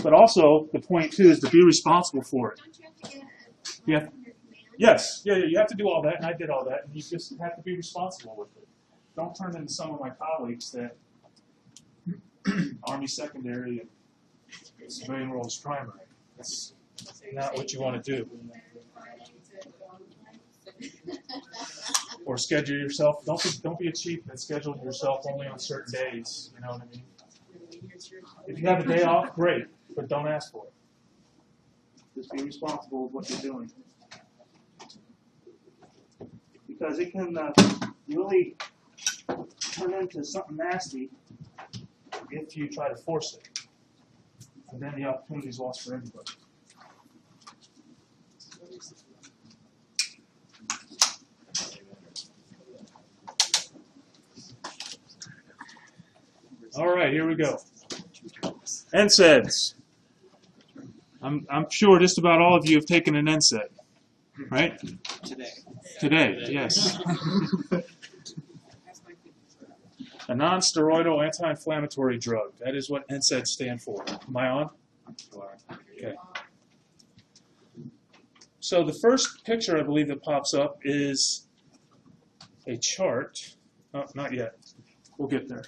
But also, the point, too, is to be responsible for it. Yeah. Yes, you have to do all that, and I did all that, and you just have to be responsible with it. Don't turn into some of my colleagues that Army secondary and civilian world is primary. That's not what you want to do. Or schedule yourself. Don't be a cheap and schedule yourself only on certain days. You know what I mean? If you have a day off, great, but don't ask for it. Just be responsible with what you're doing. Because it can really turn into something nasty if you try to force it. And then the opportunity is lost for everybody. All right, here we go. NSAIDs. I'm sure just about all of you have taken an NSAID, right? Today, yes. A non-steroidal anti-inflammatory drug. That is what NSAIDs stand for. Am I on? Okay. So the first picture, I believe, that pops up is a chart. Oh, not yet. We'll get there.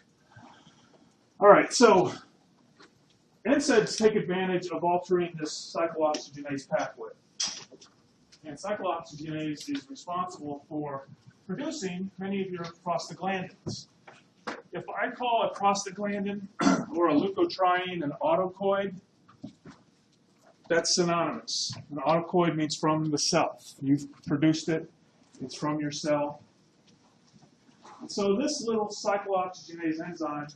All right, so NSAIDs take advantage of altering this cyclooxygenase pathway. And cyclooxygenase is responsible for producing many of your prostaglandins. If I call a prostaglandin or a leukotriene an autocoid, that's synonymous. An autocoid means from the cell. You've produced it. It's from your cell. And so this little cyclooxygenase enzyme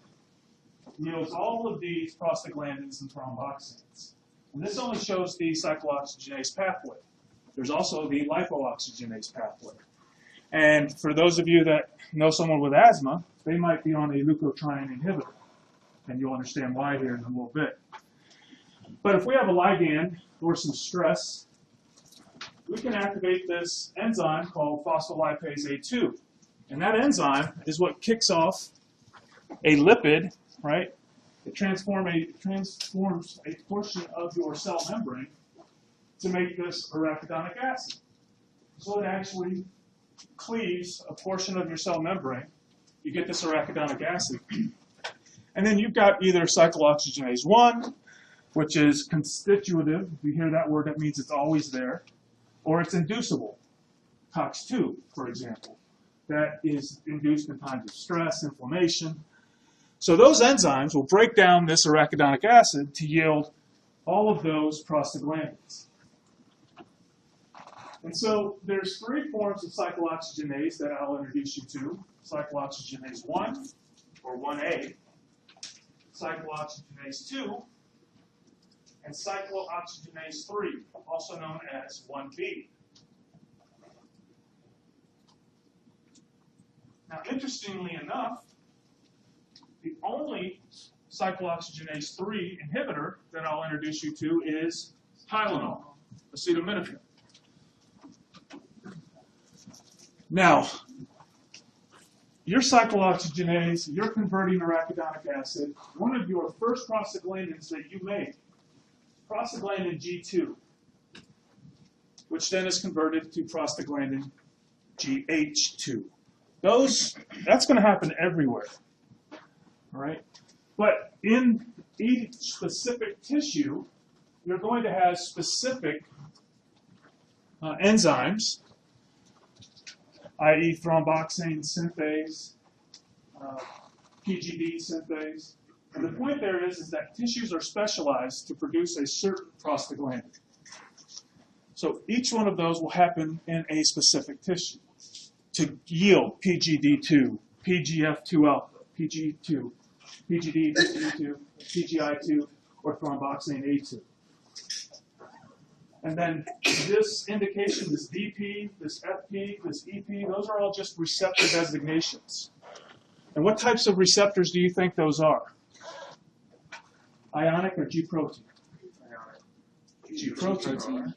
yields all of these prostaglandins and thromboxanes. And this only shows the cyclooxygenase pathway. There's also the lipooxygenase pathway. And for those of you that know someone with asthma, they might be on a leukotriene inhibitor. And you'll understand why here in a little bit. But if we have a ligand or some stress, we can activate this enzyme called phospholipase A2. And that enzyme is what kicks off a lipid, right? It transforms a portion of your cell membrane to make this arachidonic acid. So it actually cleaves a portion of your cell membrane. You get this arachidonic acid. And then you've got either cyclooxygenase 1, which is constitutive. If you hear that word, that means it's always there. Or it's inducible. COX-2, for example. That is induced in times of stress, inflammation. So those enzymes will break down this arachidonic acid to yield all of those prostaglandins. And so there's three forms of cyclooxygenase that I'll introduce you to. Cyclooxygenase 1, or 1A, cyclooxygenase 2, and cyclooxygenase 3, also known as 1B. Now, interestingly enough, the only cyclooxygenase 3 inhibitor that I'll introduce you to is Tylenol, acetaminophen. Now, your cyclooxygenase, you're converting arachidonic acid. One of your first prostaglandins that you make, prostaglandin G2, which then is converted to prostaglandin GH2. That's going to happen everywhere. All right? But in each specific tissue, you're going to have specific enzymes, i.e. thromboxane synthase, PGD synthase. And the point there is that tissues are specialized to produce a certain prostaglandin. So each one of those will happen in a specific tissue to yield PGD2, PGF2 alpha, PG2, PGD, PGD2, PGI2, or thromboxane A2. And then this indication, this DP, this FP, this EP, those are all just receptor designations. And what types of receptors do you think those are? Ionic or G protein? Ionic. G protein.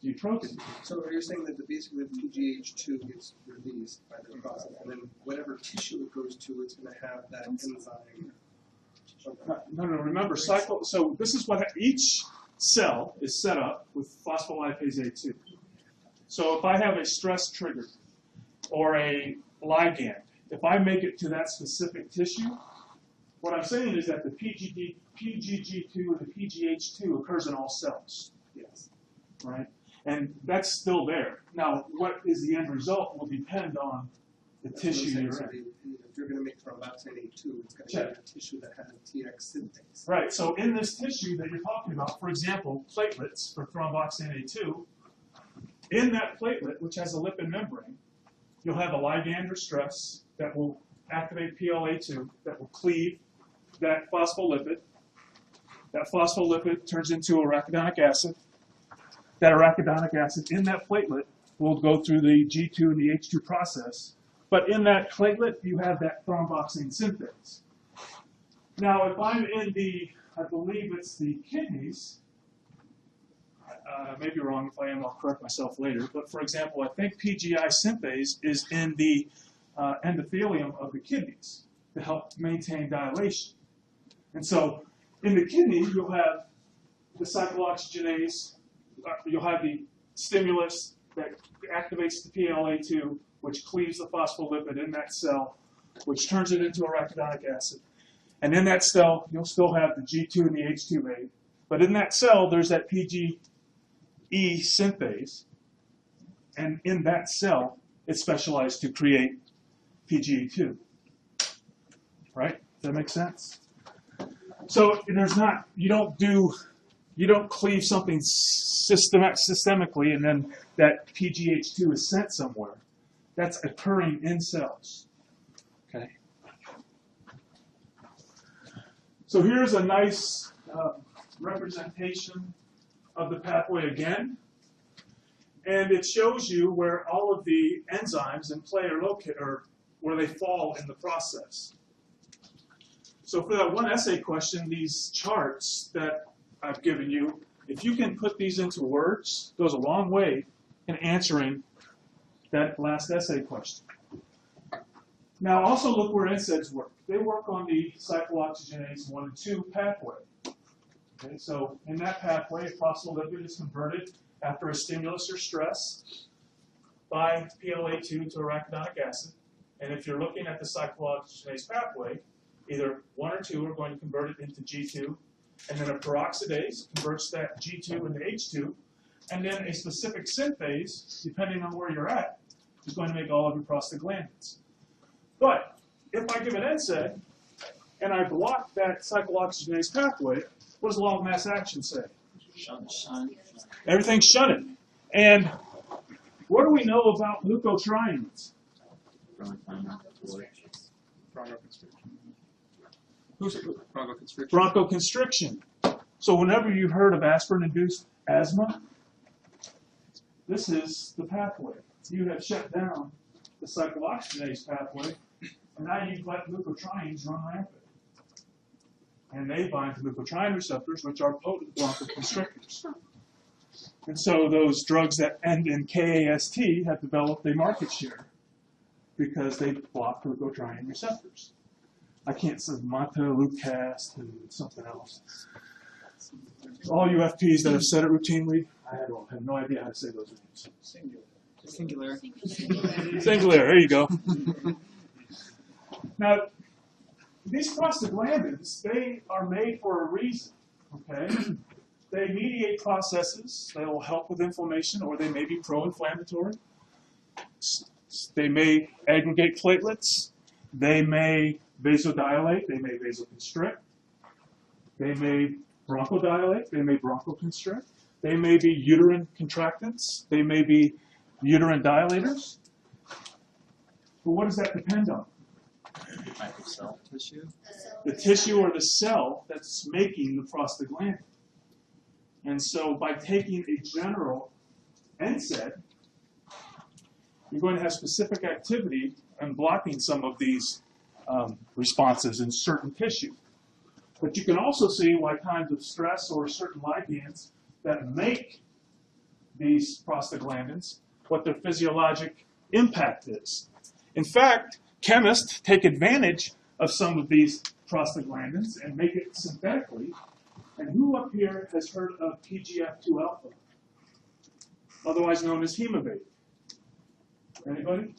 G protein. So you're saying that basically the PGH2 gets released by the process, and then whatever tissue it goes to, it's going to have that enzyme. remember, so this is what each cell is set up with phospholipase A2. So if I have a stress trigger or a ligand, if I make it to that specific tissue, what I'm saying is that the PGG2 and the PGH2 occurs in all cells. Yes. Right? And that's still there. Now, what is the end result will depend on the tissue you're in. If you're going to make thromboxane A2, it's going to be a tissue that has TX synthase. Right. So in this tissue that you're talking about, for example, platelets for thromboxane A2, in that platelet, which has a lipid membrane, you'll have a ligand or stress that will activate PLA2, that will cleave that phospholipid. That phospholipid turns into arachidonic acid. That arachidonic acid in that platelet will go through the G2 and the H2 process. But in that platelet, you have that thromboxane synthase. Now, if I'm in the, I believe it's the kidneys, I may be wrong. If I am, I'll correct myself later. But for example, I think PGI synthase is in the endothelium of the kidneys to help maintain dilation. And so in the kidney, you'll have the cyclooxygenase, you'll have the stimulus that activates the PLA2, which cleaves the phospholipid in that cell, which turns it into arachidonic acid. And in that cell, you'll still have the G2 and the H2A. But in that cell, there's that PGE synthase. And in that cell, it's specialized to create PGE2. Right? Does that make sense? So there's not, you don't cleave something systemically and then that PGH2 is sent somewhere. That's occurring in cells. Okay. So here's a nice representation of the pathway again. And it shows you where all of the enzymes in play are located, or where they fall in the process. So for that one essay question, these charts that I've given you, if you can put these into words, goes a long way in answering that last essay question. Now also look where NSAIDs work. They work on the cyclooxygenase 1 and 2 pathway. Okay, so in that pathway, a phospholipid is converted after a stimulus or stress by PLA2 to arachidonic acid. And if you're looking at the cyclooxygenase pathway, either 1 or 2 are going to convert it into G2, and then a peroxidase converts that G2 into H2, and then a specific synthase, depending on where you're at, is going to make all of your prostaglandins. But if I give an NSAID and I block that cyclooxygenase pathway, what does log mass action say? Shun. Everything's shunted. And what do we know about leukotrienes? Bronchoconstriction. So whenever you've heard of aspirin-induced asthma, this is the pathway. You have shut down the cyclooxygenase pathway, and now you've let leukotrienes run rampant. And they bind to leukotriene receptors, which are potent bronchoconstrictors. And so those drugs that end in KAST have developed a market share because they block leukotriene receptors. I can't say Montelukast and something else. All you FPs that have said it routinely, I have no idea how to say those names. Singular. Singular, there you go. Now, these prostaglandins, they are made for a reason, okay? They mediate processes. They will help with inflammation, or they may be pro-inflammatory. They may aggregate platelets. They may vasodilate. They may vasoconstrict. They may bronchodilate. They may bronchoconstrict. They may be uterine contractants. They may be uterine dilators. But what does that depend on? Cell tissue. The tissue or the cell that's making the prostaglandin. And so by taking a general NSAID, you're going to have specific activity and blocking some of these responses in certain tissue. But you can also see why kinds of stress or certain ligands that make these prostaglandins, what their physiologic impact is. In fact, chemists take advantage of some of these prostaglandins and make it synthetically. And who up here has heard of PGF2 alpha, otherwise known as hemabate? Anybody?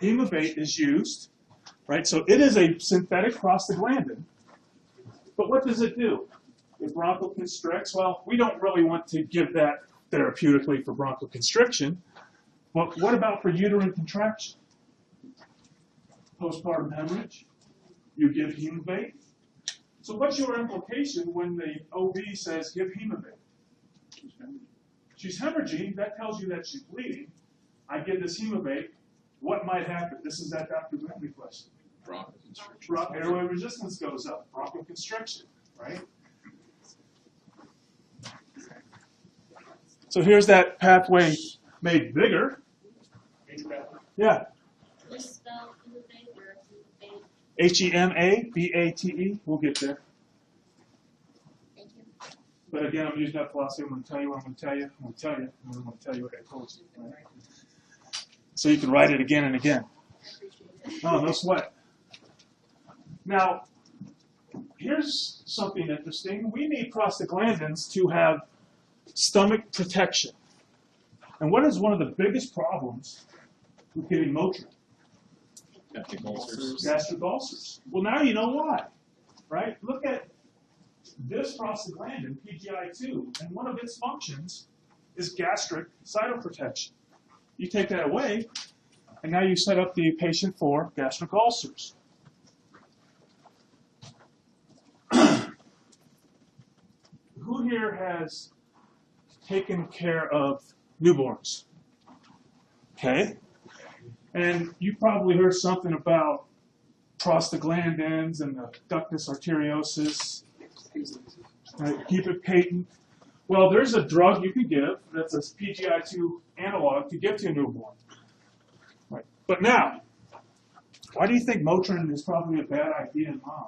Hemabate is used, right? So it is a synthetic prostaglandin. But what does it do? It bronchoconstricts. Well, we don't really want to give that therapeutically for bronchoconstriction. But what about for uterine contraction? Postpartum hemorrhage? You give hemabate. So what's your implication when the OB says give hemabate? She's hemorrhaging. That tells you that she's bleeding. I give this hemabate. What might happen? This is that Dr. Bentley question. Bronchoconstriction. Airway resistance goes up. Bronchoconstriction, right? So here's that pathway made bigger. Yeah. Just spell hemabate or hemabate. Hemabate. We'll get there. Thank you. But again, I'm using that philosophy. I'm going to tell you what I'm going to tell you. I'm going to tell you. And I'm going to tell you what I told you. Right? So you can write it again and again. I appreciate it. No sweat. Now, here's something interesting. We need prostaglandins to have stomach protection. And what is one of the biggest problems with getting Motrin? Gastric ulcers. Gastric ulcers. Well, now you know why, right? Look at this prostaglandin, PGI-2, and one of its functions is gastric cytoprotection. You take that away, and now you set up the patient for gastric ulcers. Who here has taken care of newborns? Okay. And you probably heard something about prostaglandins and the ductus arteriosus. Right? Keep it patent. Well, there's a drug you can give that's a PGI-2 analog to give to a newborn. Right. But now, why do you think Motrin is probably a bad idea in mom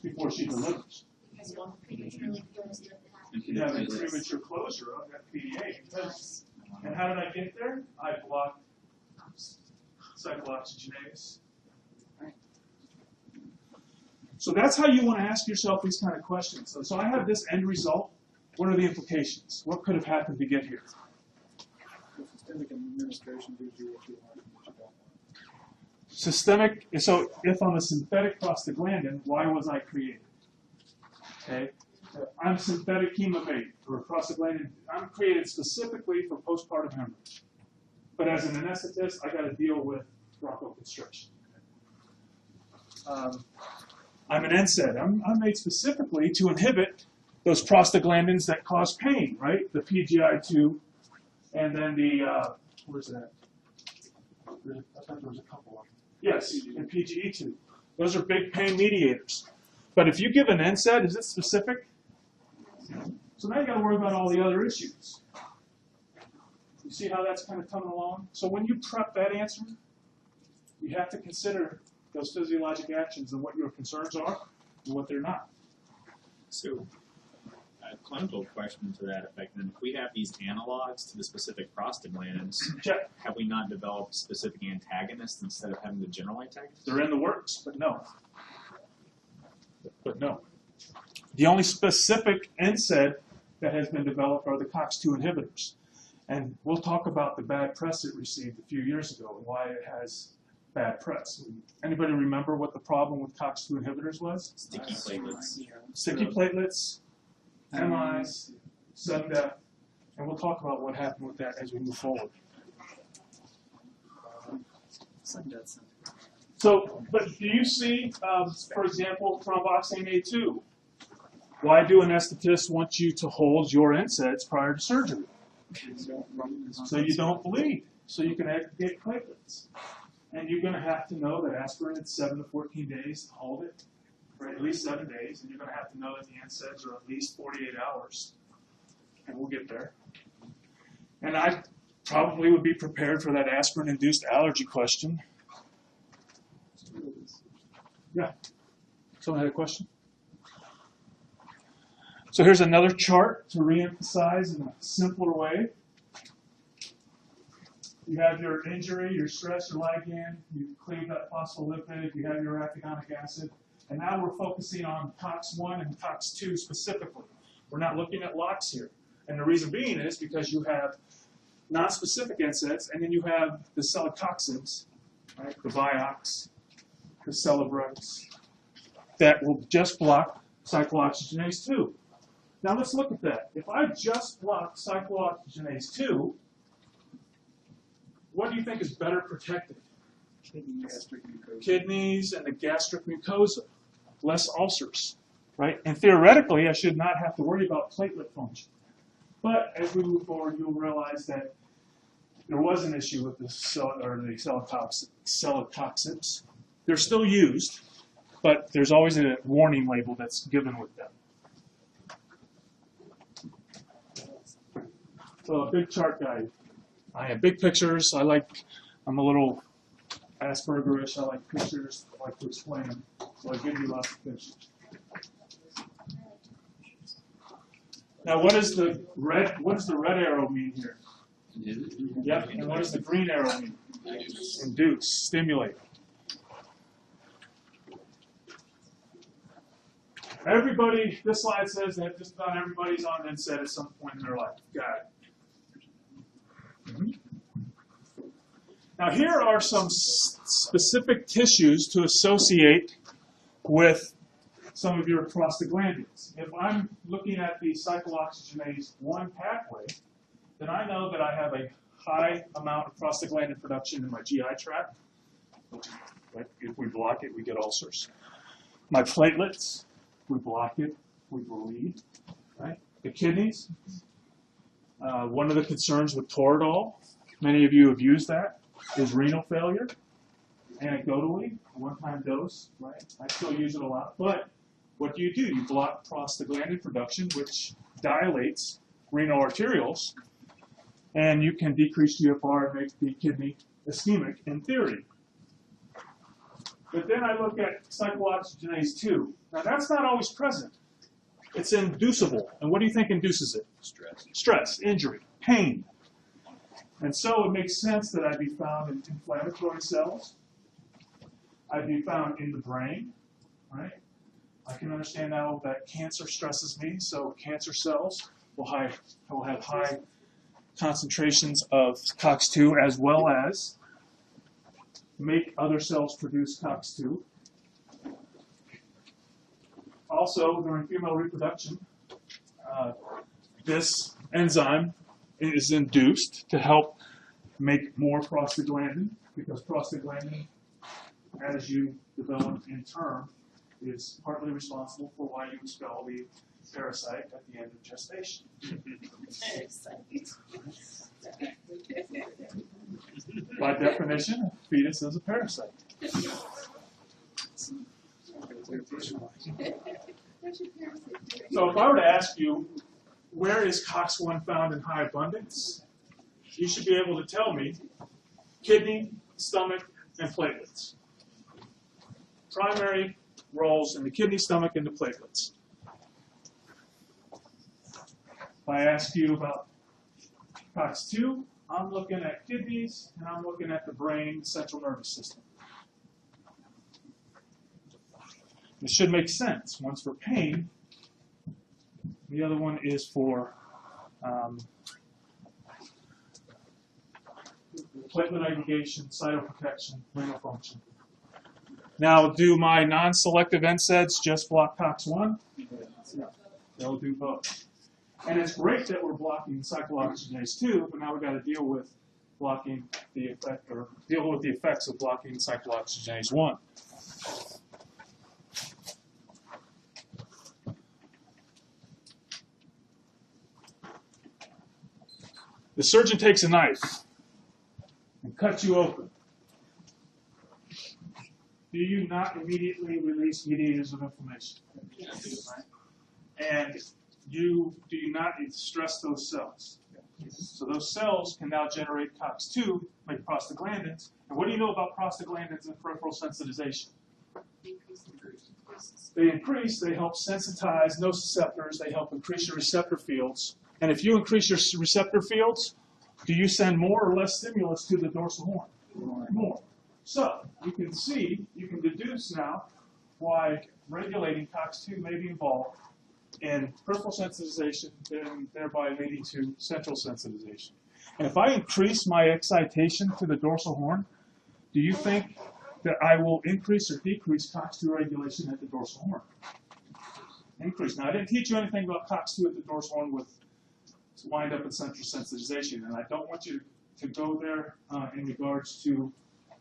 before she delivers? Because you don't prematurely close your You have a premature closure of that PDA. Because, and how did I get there? I blocked Cyclooxygenase. So that's how you want to ask yourself these kind of questions. So I have this end result. What are the implications? What could have happened to get here? Systemic administration gives you what you want. What you don't want. Systemic, so if I'm a synthetic prostaglandin, why was I created? Okay, I'm synthetic hemabate or prostaglandin. I'm created specifically for postpartum hemorrhage. But as an anesthetist, I got to deal with bronchoconstriction. I'm an NSAID. I'm made specifically to inhibit those prostaglandins that cause pain, right? The PGI-2, and then the, where's that? I thought there was a couple of them. Yes, and PGE2. Those are big pain mediators. But if you give an NSAID, is it specific? So now you got to worry about all the other issues. You see how that's kind of coming along? So when you prep that answer, you have to consider those physiologic actions and what your concerns are and what they're not. So, a clinical question to that effect, then, if we have these analogs to the specific prostaglandins, Check. have we not developed specific antagonists instead of having the general antagonists? They're in the works, but no. But no. The only specific NSAID that has been developed are the COX-2 inhibitors. And we'll talk about the bad press it received a few years ago and why it has bad press. Anybody remember what the problem with COX-2 inhibitors was? Sticky platelets. Sticky platelets, MIs, sudden death. And we'll talk about what happened with that as we move forward. So, but do you see, for example, thromboxane A2? Why do anesthetists want you to hold your NSAIDs prior to surgery? So you don't bleed, so you can aggregate platelets. And you're going to have to know that aspirin is 7 to 14 days to hold it for at least 7 days, and you're going to have to know that the NSAIDs are at least 48 hours. And we'll get there. And I probably would be prepared for that aspirin-induced allergy question. Yeah. Someone had a question? So here's another chart to reemphasize in a simpler way. You have your injury, your stress, your ligand, you cleave that phospholipid, you have your arachidonic acid. And now we're focusing on COX-1 and COX-2 specifically. We're not looking at LOX here. And the reason being is because you have non-specific NSAIDs, and then you have the celecoxibs, right? The Vioxx, the Celebrex, that will just block cyclooxygenase 2. Now let's look at that. If I just block cyclooxygenase 2, what do you think is better protected? Kidneys and the gastric mucosa, less ulcers, right? And theoretically, I should not have to worry about platelet function. But as we move forward, you'll realize that there was an issue with the celecoxibs. They're still used, but there's always a warning label that's given with them. So a big chart guide. I have big pictures. I'm a little Aspergerish. I like pictures. I like to explain them. So I give you lots of pictures. Now, what does the red arrow mean here? Yep. And what does the green arrow mean? Induce, stimulate. Everybody, this slide says that just about everybody's on NSAID at some point in their life. Got it. Now, here are some specific tissues to associate with some of your prostaglandins. If I'm looking at the cyclooxygenase 1 pathway, then I know that I have a high amount of prostaglandin production in my GI tract. Right? If we block it, we get ulcers. My platelets, we block it, we bleed. Right? The kidneys, one of the concerns with Toradol, many of you have used that, is renal failure. Anecdotally, one-time dose, right? I still use it a lot. But what do? You block prostaglandin production, which dilates renal arterioles, and you can decrease GFR and make the kidney ischemic in theory. But then I look at cyclooxygenase 2. Now, that's not always present. It's inducible. And what do you think induces it? Stress. Stress, injury, pain. And so it makes sense that I'd be found in inflammatory cells. I'd be found in the brain, right? I can understand now that cancer stresses me, so cancer cells will have high concentrations of COX-2 as well as make other cells produce COX-2. Also, during female reproduction, this enzyme is induced to help make more prostaglandin, because prostaglandin, as you develop in term, is partly responsible for why you expel the parasite at the end of gestation. By definition, a fetus is a parasite. So if I were to ask you, where is COX-1 found in high abundance? You should be able to tell me kidney, stomach, and platelets. Primary roles in the kidney, stomach, and the platelets. If I ask you about COX-2, I'm looking at kidneys, and I'm looking at the brain, central nervous system. This should make sense. One's for pain. The other one is for platelet aggregation, cytoprotection, renal function. Now, do my non-selective NSAIDs just block COX-1? No, they'll do both. And it's great that we're blocking cyclooxygenase 2, but now we've got to deal with blocking the effect, or deal with the effects of blocking cyclooxygenase 1. The surgeon takes a knife and cuts you open. Do you not immediately release mediators of inflammation? Right? And do you not stress those cells? So those cells can now generate COX-2, make prostaglandins. And what do you know about prostaglandins and peripheral sensitization? They increase, they help sensitize nociceptors, they help increase your receptor fields. And if you increase your receptor fields, do you send more or less stimulus to the dorsal horn? More. So you can see, you can deduce now why regulating COX-2 may be involved in peripheral sensitization, and thereby leading to central sensitization. And if I increase my excitation to the dorsal horn, do you think that I will increase or decrease COX-2 regulation at the dorsal horn? Increase. Now, I didn't teach you anything about COX-2 at the dorsal horn with wind up in central sensitization, and I don't want you to go there in regards to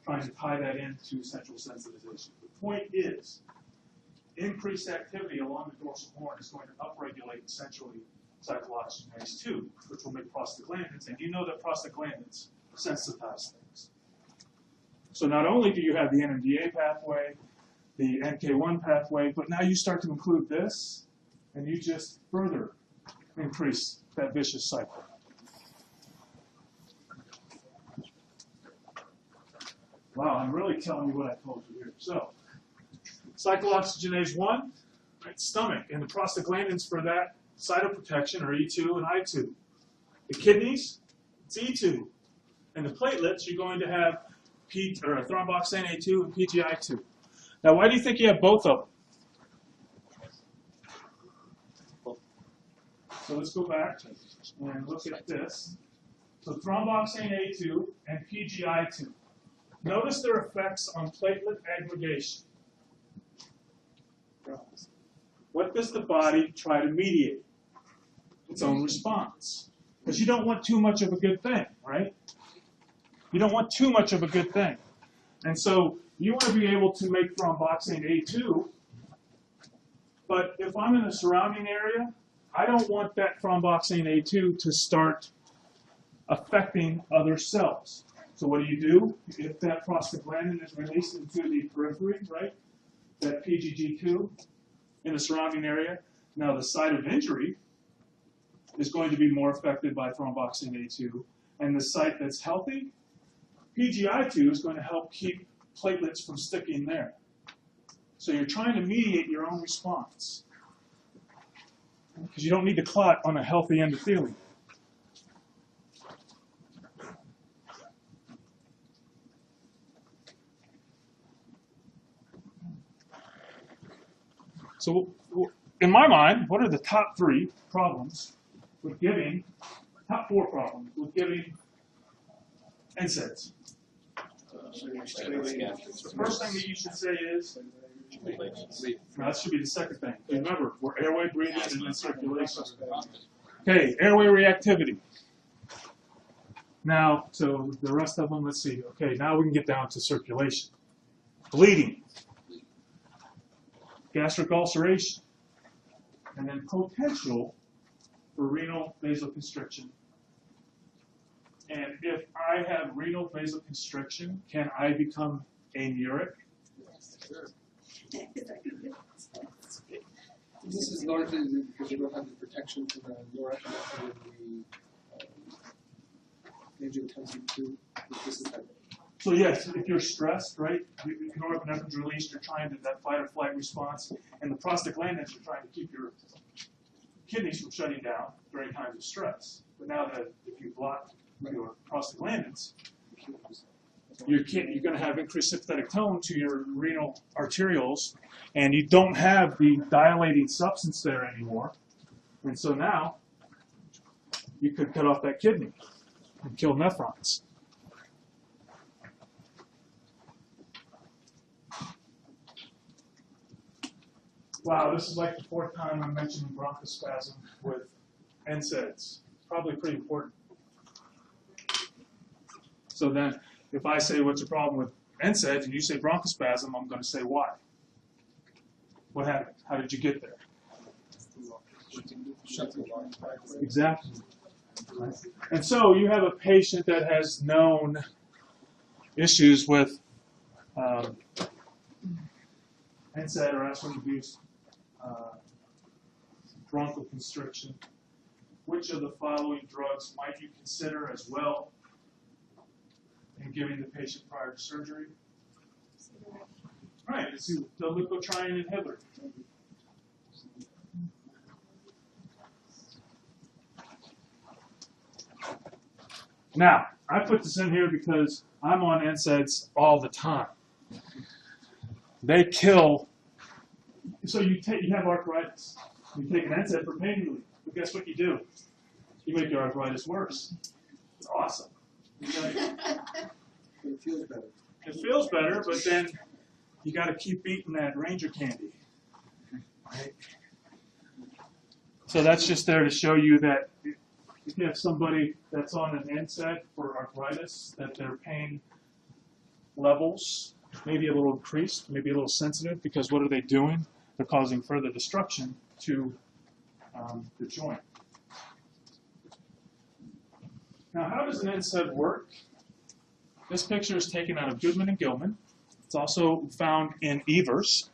trying to tie that into central sensitization. The point is, increased activity along the dorsal horn is going to upregulate essentially cyclooxygenase 2, which will make prostaglandins, and you know that prostaglandins sensitize things. So not only do you have the NMDA pathway, the NK1 pathway, but now you start to include this, and you just further increase that vicious cycle. Wow, I'm really telling you what I told you here. So, cyclooxygenase 1, right, stomach, and the prostaglandins for that cytoprotection are E2 and I2. The kidneys, it's E2. And the platelets, you're going to have thromboxane A2 and PGI2. Now, why do you think you have both of them? So let's go back and look at this. So thromboxane A2 and PGI2. Notice their effects on platelet aggregation. What does the body try to mediate? Its own response. Because you don't want too much of a good thing, right? You don't want too much of a good thing. And so you want to be able to make thromboxane A2, but if I'm in the surrounding area, I don't want that thromboxane A2 to start affecting other cells. So what do? If that prostaglandin is released into the periphery, right, that PGG2 in the surrounding area, now the site of injury is going to be more affected by thromboxane A2, and the site that's healthy, PGI2 is going to help keep platelets from sticking there. So you're trying to mediate your own response, because you don't need to clot on a healthy endothelium. So in my mind, what are the top 3 problems with giving, top 4 problems with giving NSAIDs? The first thing that you should say is, no, that should be the second thing. Remember, we're airway, breathing, and then circulation. Okay, airway reactivity. Now, so the rest of them, let's see. Okay, now we can get down to circulation. Bleeding. Gastric ulceration. And then potential for renal vasoconstriction. And if I have renal vasoconstriction, can I become anuric? Yes, sure. This is largely because you don't have the protection for the norepinephrine and the angiotensin II. This is that. So yes, if you're stressed, right, norepinephrine's released, you're trying to, that fight or flight response, and the prostaglandins are trying to keep your kidneys from shutting down during times of stress. But now that if you block your prostaglandins, you're going to have increased sympathetic tone to your renal arterioles, and you don't have the dilating substance there anymore. And so now you could cut off that kidney and kill nephrons. Wow, this is like the 4th time I'm mentioning bronchospasm with NSAIDs. Probably pretty important. So then, if I say, what's the problem with NSAIDs, and you say bronchospasm, I'm going to say, why? What happened? How did you get there? Exactly. And so you have a patient that has known issues with NSAID or aspirin-induced bronchoconstriction. Which of the following drugs might you consider as well in giving the patient prior to surgery? All right, it's the leukotriene inhibitor. Now, I put this in here because I'm on NSAIDs all the time. They kill So you have arthritis. You take an NSAID for pain relief. But guess what you do? You make your arthritis worse. It's awesome. It feels better. It feels better, but then you got to keep eating that Ranger candy. Right? So that's just there to show you that if you have somebody that's on an NSAID for arthritis, that their pain levels may be a little increased, maybe a little sensitive, because what are they doing? They're causing further destruction to the joint. Now, how does an NSAID work? This picture is taken out of Goodman and Gilman. It's also found in Evers.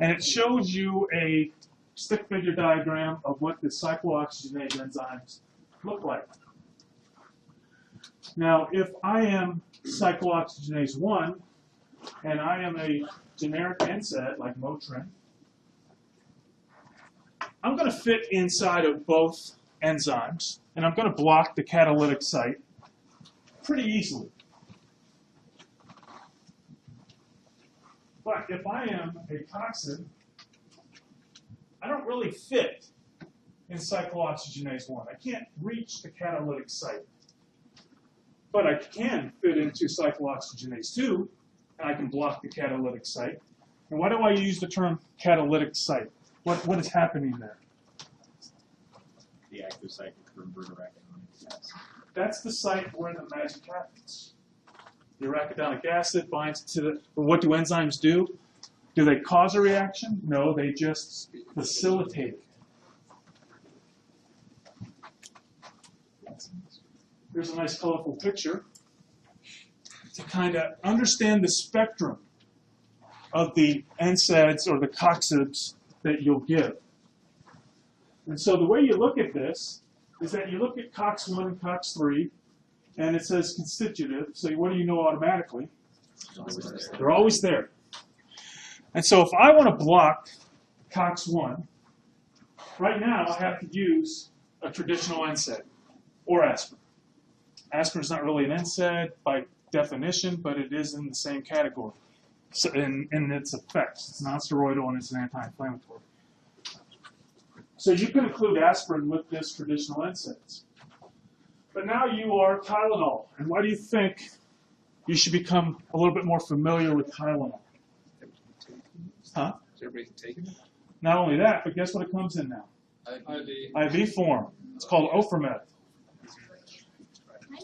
And it shows you a stick figure diagram of what the cyclooxygenase enzymes look like. Now, if I am cyclooxygenase 1, and I am a generic NSAID like Motrin, I'm going to fit inside of both enzymes, and I'm going to block the catalytic site pretty easily. But if I am a toxin, I don't really fit in cyclooxygenase 1. I can't reach the catalytic site. But I can fit into cyclooxygenase 2, and I can block the catalytic site. And why do I use the term catalytic site? What is happening there? The active site for arachidonic acid. That's the site where the magic happens. The arachidonic acid binds to the. What do enzymes do? Do they cause a reaction? No, they just facilitate it. Here's a nice colorful picture to kind of understand the spectrum of the NSAIDs or the COXIBs that you'll give. And so the way you look at this is that you look at COX-1 and COX-2, and it says constitutive. So what do you know automatically? They're always there. And so if I want to block COX-1, right now I have to use a traditional NSAID or aspirin. Aspirin is not really an NSAID by definition, but it is in the same category so in its effects. It's non-steroidal and it's an anti-inflammatory. So you can include aspirin with this traditional NSAIDs. But now you are Tylenol. And why do you think you should become a little bit more familiar with Tylenol? Huh? Is everybody taking it? Not only that, but guess what it comes in now? IV form. It's called Oframed.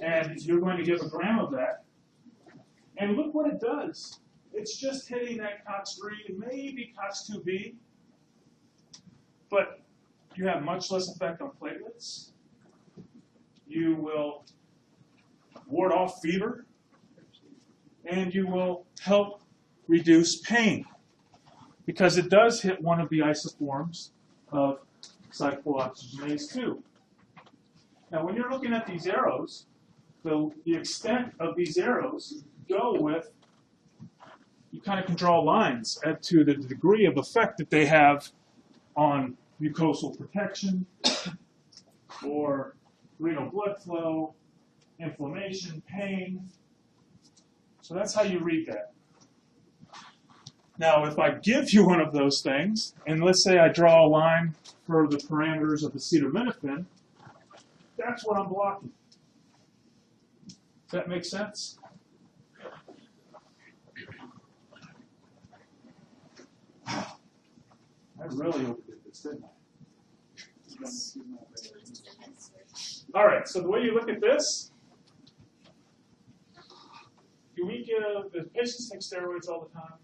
And you're going to give a gram of that. And look what it does. It's just hitting that COX-3 and maybe COX-2b. But you have much less effect on platelets. You will ward off fever. And you will help reduce pain. Because it does hit one of the isoforms of cyclooxygenase 2. Now, when you're looking at these arrows, the extent of these arrows go with, you kind of can draw lines as to the degree of effect that they have on mucosal protection or renal blood flow, inflammation, pain. So that's how you read that. Now, if I give you one of those things, and let's say I draw a line for the parameters of acetaminophen, that's what I'm blocking. Does that make sense? I really overdid this, didn't I? All right, so the way you look at this, do we give, the patients take steroids all the time?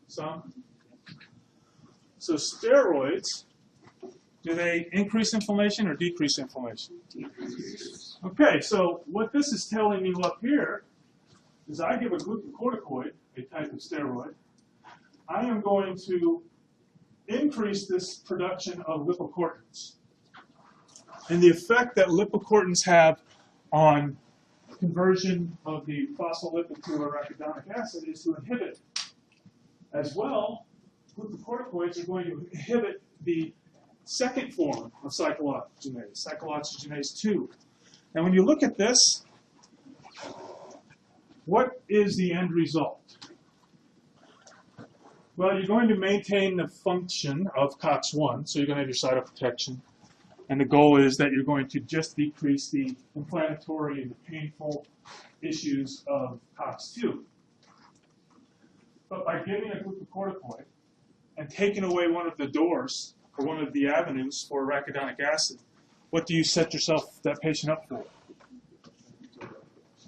Some. So steroids, do they increase inflammation or decrease inflammation? Decrease. Okay, so what this is telling you up here is I give a glucocorticoid, a type of steroid. I am going to increase this production of lipocortins. And the effect that lipocortins have on conversion of the phospholipid to arachidonic acid is to inhibit it. As well, glucocorticoids are going to inhibit the second form of cyclooxygenase, cyclooxygenase 2. Now, when you look at this, what is the end result? Well, you're going to maintain the function of COX-1, so you're going to have your cytoprotection. And the goal is that you're going to just decrease the inflammatory and the painful issues of COX-2. But by giving a glucocorticoid and taking away one of the doors or one of the avenues for arachidonic acid, what do you set that patient up for?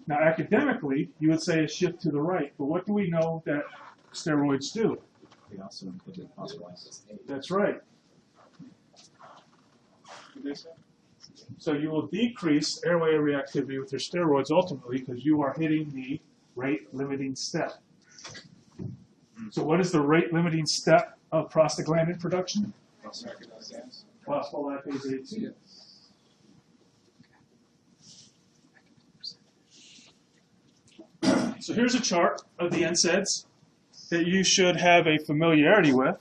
Now, academically, you would say a shift to the right, but what do we know that steroids do? They also include phospholysis. That's right. So you will decrease airway reactivity with your steroids ultimately because you are hitting the rate-limiting step. So what is the rate-limiting step of prostaglandin production? Phospholipase A2. So here's a chart of the NSAIDs that you should have a familiarity with.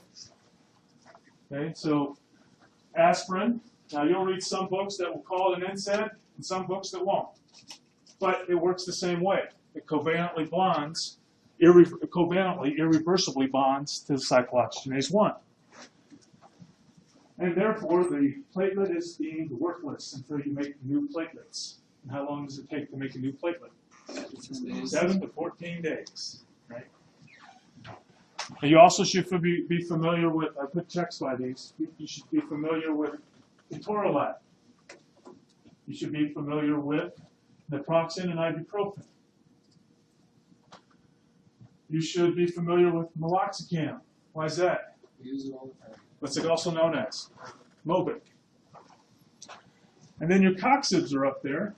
Okay, so aspirin. Now you'll read some books that will call it an NSAID and some books that won't. But it works the same way. It covalently bonds, irreversibly bonds to cyclooxygenase 1. And therefore, the platelet is deemed worthless until you make new platelets. And how long does it take to make a new platelet? 7 to 14 days. Right? And you also should be familiar with, I put checks by these, you should be familiar with Ketorolac. You should be familiar with naproxen and ibuprofen. You should be familiar with meloxicam. Why is that? We use it all the time. What's it also known as? Mobic. And then your coxibs are up there.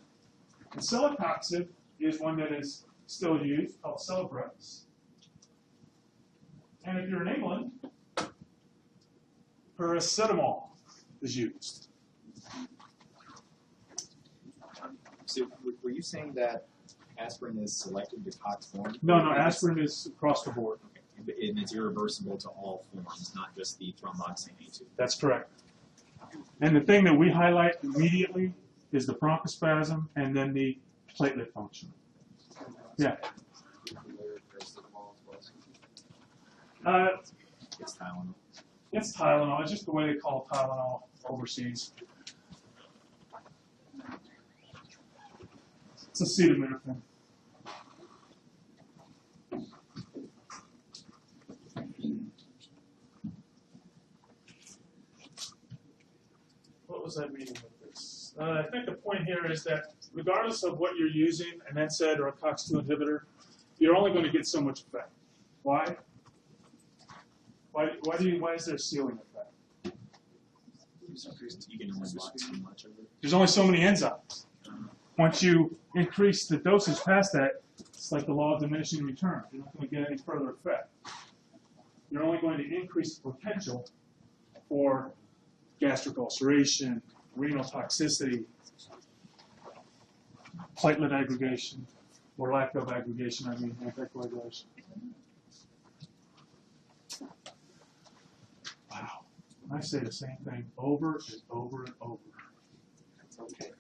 And celecoxib is one that is still used, called Celebrex. And if you're in England, paracetamol is used. So were you saying that aspirin is selective to COX-1? No, aspirin is across the board. Okay. And it's irreversible to all forms, not just the thromboxane A2. That's correct. And the thing that we highlight immediately is the bronchospasm and then the platelet function. Yeah. It's Tylenol. It's Tylenol. It's just the way they call Tylenol overseas. It's acetaminophen. What was I meaning with this? I think the point here is that regardless of what you're using, an NSAID or a COX-2 inhibitor, you're only going to get so much effect. Why? Why is there a ceiling effect? You can only block too much of it. There's only so many enzymes. Once you increase the dosage past that, it's like the law of diminishing returns. You're not going to get any further effect. You're only going to increase the potential for gastric ulceration, renal toxicity, platelet aggregation, or lack of aggregation, anticoagulation. Wow. I say the same thing over and over and over. That's okay.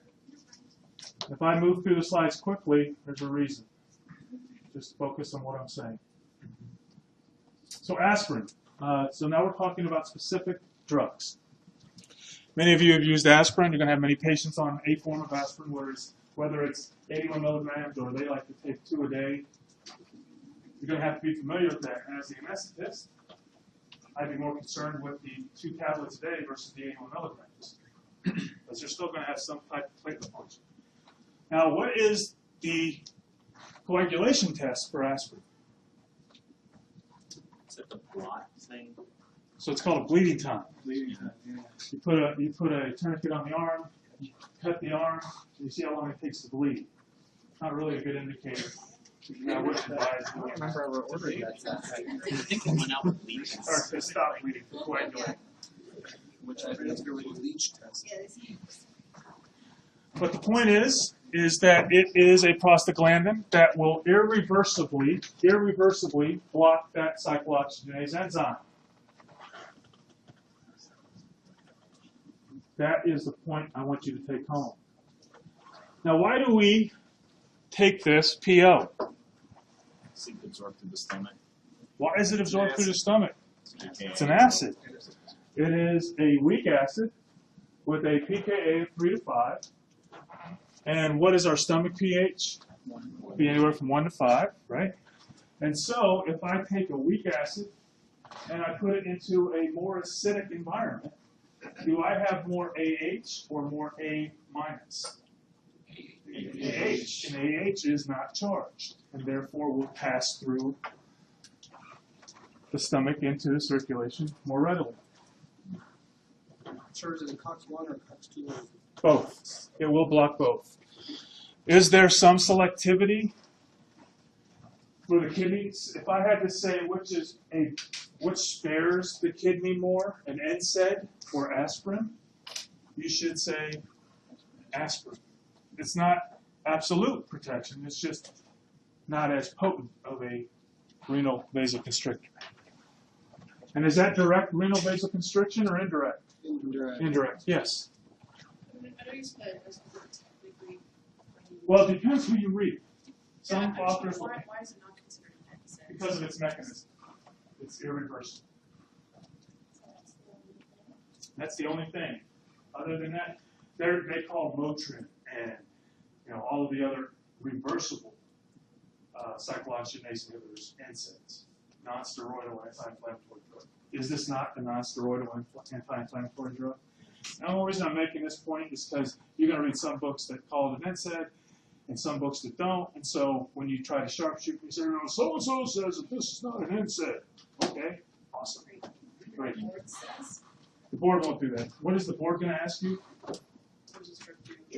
If I move through the slides quickly, there's a reason. Just focus on what I'm saying. So aspirin. So now we're talking about specific drugs. Many of you have used aspirin. You're going to have many patients on a form of aspirin, whether it's 81 milligrams or they like to take 2 a day. You're going to have to be familiar with that. And as the anesthetist, I'd be more concerned with the 2 tablets a day versus the 81 milligrams. Because you're still going to have some type of platelet function. Now, what is the coagulation test for aspirin? Is that the blot thing? So it's called a bleeding time. Bleeding time, yeah. You put a tourniquet on the arm, you cut the arm, and you see how long it takes to bleed. Not really a good indicator. I wouldn't advise I don't remember ever ordering that. I think it went out with bleeding. or to stop bleeding to coagulate. Which I think is really a leach test. But the point is that it is a prostaglandin that will irreversibly block that cyclooxygenase enzyme. That is the point I want you to take home. Now, why do we take this PO? Seems absorbed through the stomach. Why is it absorbed through the stomach? Okay. It's an acid. It is a weak acid with a pKa of 3 to 5. And what is our stomach pH? Be anywhere from 1 to 5, right? And so if I take a weak acid and I put it into a more acidic environment, do I have more AH or more A minus? AH. And AH is not charged, and therefore will pass through the stomach into the circulation more readily. Sure, is it COX-1 or COX-2? Both. It will block both. Is there some selectivity for the kidneys? If I had to say which spares the kidney more, an NSAID or aspirin, you should say aspirin. It's not absolute protection. It's just not as potent of a renal vasoconstrictor. And is that direct renal vasoconstriction or indirect? Indirect. Indirect, yes. I know you said this was technically. Well, it depends who you read. Some authors will, Why is it not considered an NSAID? because of its mechanism. It's irreversible. That's the only thing. Other than that, they call Motrin and all of the other reversible cyclooxygenase inhibitors NSAIDs, non-steroidal anti-inflammatory drug. Is this not a non-steroidal anti-inflammatory drug? And the only reason I'm making this point is because you're going to read some books that call it an NSAID and some books that don't. And so when you try to sharpshoot, you say, so-and-so says that this is not an NSAID. Okay, awesome. Great. The board won't do that. What is the board going to ask you?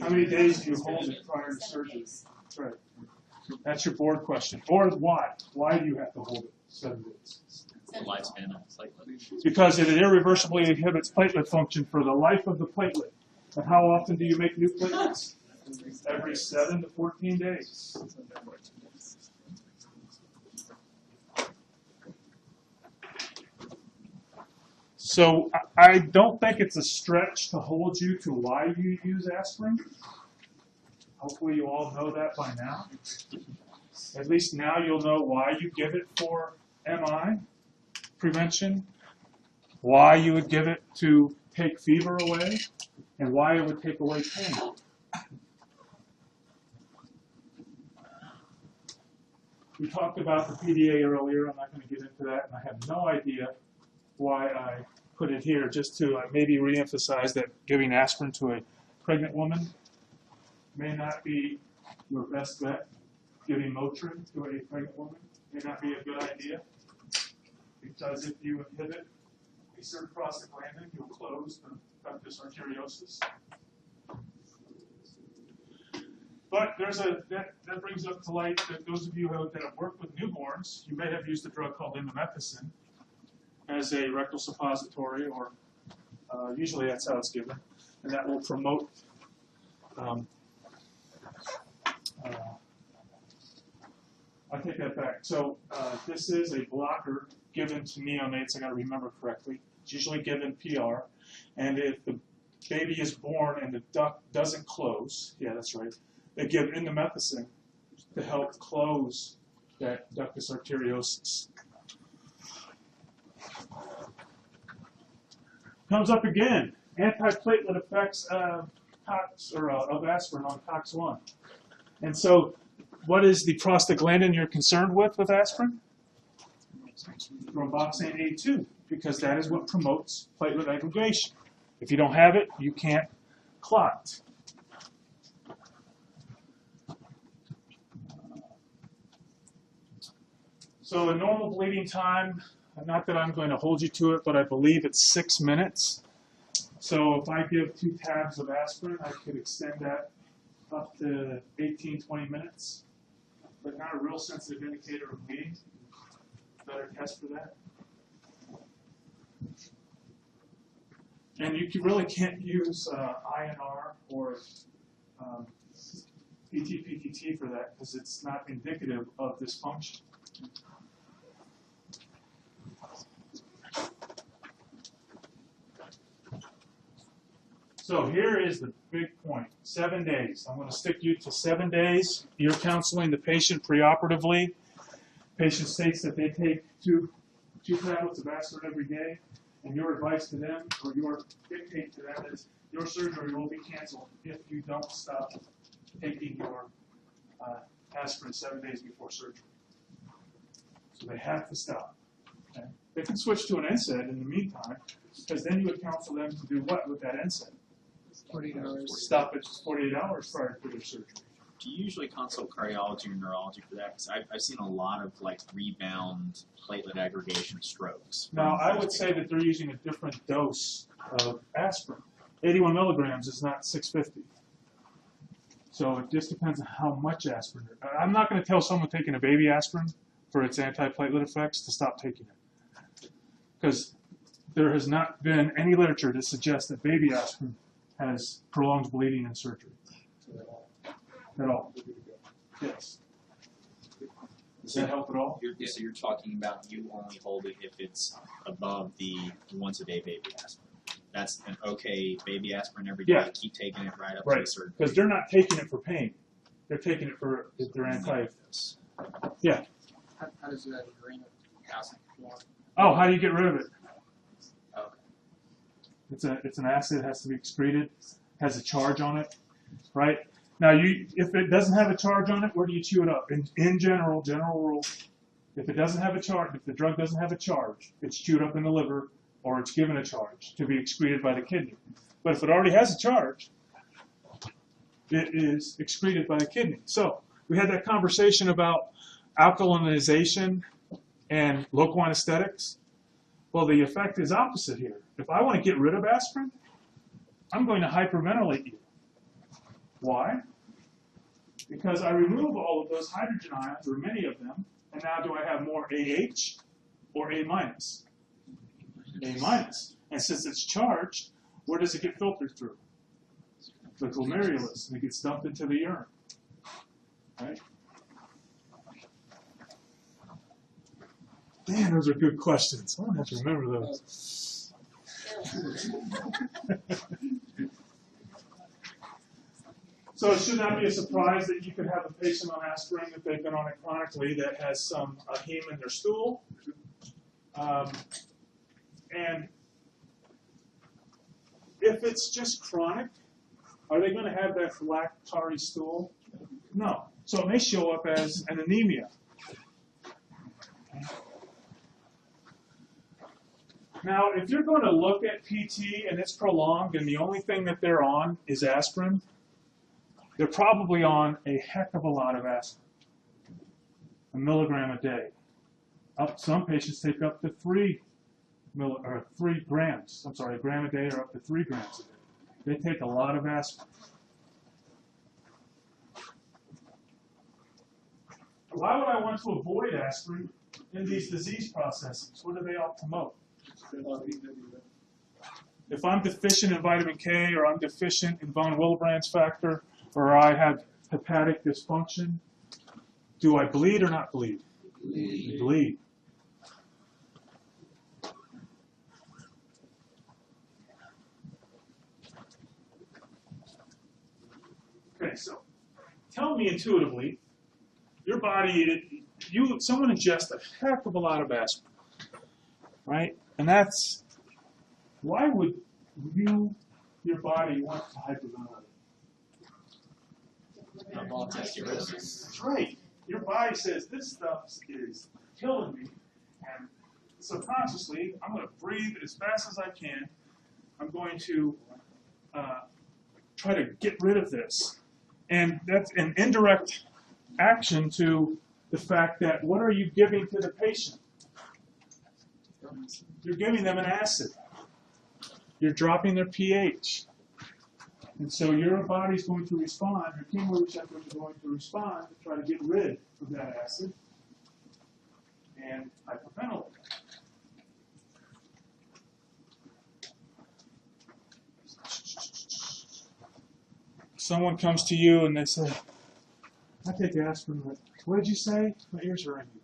How many days do you hold it prior to surgery? That's right. That's your board question. Or why? Why do you have to hold it 7 days? The lifespan of the platelet. Because it irreversibly inhibits platelet function for the life of the platelet. And how often do you make new platelets? Every 7 to 14 days. So I don't think it's a stretch to hold you to why you use aspirin. Hopefully you all know that by now. At least now you'll know why you give it for MI prevention, why you would give it to take fever away, and why it would take away pain. We talked about the PDA earlier. I'm not going to get into that, and I have no idea why I put it here, just to maybe reemphasize that giving aspirin to a pregnant woman may not be your best bet. Giving Motrin to a pregnant woman may not be a good idea, because if you inhibit a certain prostaglandin, you'll close the ductus arteriosus. But that brings up to light that those of you that have worked with newborns, you may have used a drug called Indomethacin as a rectal suppository, or usually that's how it's given, and that will promote I take that back. So this is a blocker given to neonates, I got to remember correctly. It's usually given PR, and if the baby is born and the duct doesn't close, yeah, that's right, they give Indomethacin to help close that ductus arteriosus. Comes up again, antiplatelet effects of aspirin on COX-1. And so what is the prostaglandin you're concerned with aspirin? Thromboxane A2, because that is what promotes platelet aggregation. If you don't have it, you can't clot. So a normal bleeding time, not that I'm going to hold you to it, but I believe it's 6 minutes. So if I give 2 tabs of aspirin, I could extend that up to 18, 20 minutes. But not a real sensitive indicator of bleeding. Better test for that. And you really can't use INR or PT-PTT for that, because it's not indicative of dysfunction. So here is the big point, 7 days. I'm going to stick you to 7 days. You're counseling the patient preoperatively. Patient states that they take two tablets of aspirin every day, and your advice to them, or your dictate to them, is your surgery will be canceled if you don't stop taking your aspirin 7 days before surgery. So they have to stop. Okay? They can switch to an NSAID in the meantime, because then you would counsel them to do what with that NSAID? 48 hours. Stop it 48 hours prior to their surgery. Do you usually consult cardiology or neurology for that? Because I've seen a lot of like rebound platelet aggregation strokes. Now, I would say that they're using a different dose of aspirin. 81 milligrams is not 650. So it just depends on how much aspirin. I'm not going to tell someone taking a baby aspirin for its antiplatelet effects to stop taking it. Because there has not been any literature to suggest that baby aspirin has prolonged bleeding in surgery. At all. Yes. Does that help at all? So you're talking about you only hold it if it's above the once-a-day baby aspirin. That's an okay baby aspirin every day. Yeah. Keep taking it right up Right. to a certain. Because they're not taking it for pain. They're taking it for their anti. Yeah. How does that drain it? Acid form? Oh, how do you get rid of it? Okay. It's an acid. It has to be excreted. Has a charge on it, right? Now, if it doesn't have a charge on it, where do you chew it up? In general rule, if it doesn't have a charge, if the drug doesn't have a charge, it's chewed up in the liver or it's given a charge to be excreted by the kidney. But if it already has a charge, it is excreted by the kidney. So we had that conversation about alkalinization and local anesthetics. Well, the effect is opposite here. If I want to get rid of aspirin, I'm going to hyperventilate you. Why? Because I remove all of those hydrogen ions, or many of them, and now do I have more AH or A minus? A minus. And since it's charged, where does it get filtered through? The glomerulus, and it gets dumped into the urine. Right? Man, those are good questions. I don't have to remember those. So it should not be a surprise that you could have a patient on aspirin if they've been on it chronically that has some heme in their stool. And if it's just chronic, are they going to have that lactary stool? No. So it may show up as an anemia. Now, if you're going to look at PT and it's prolonged and the only thing that they're on is aspirin, they're probably on a heck of a lot of aspirin, a milligram a day. Some patients take up to 3 grams. I'm sorry, a gram a day or up to 3 grams a day. They take a lot of aspirin. Why would I want to avoid aspirin in these disease processes? What do they all promote? If I'm deficient in vitamin K or I'm deficient in von Willebrand's factor or I have hepatic dysfunction, do I bleed or not bleed? Bleed. Okay, so tell me intuitively, your body, someone ingests a heck of a lot of aspirin, right? And that's, why would your body want to hyperventilate? That's right. Your body says, this stuff is killing me, and subconsciously, I'm going to breathe as fast as I can. I'm going to try to get rid of this. And that's an indirect action to the fact that what are you giving to the patient? You're giving them an acid. You're dropping their pH. And so your body's going to respond, your chemoreceptors are going to respond to try to get rid of that acid and hyperventilate. Someone comes to you and they say, I take aspirin, but what did you say? My ears are ringing.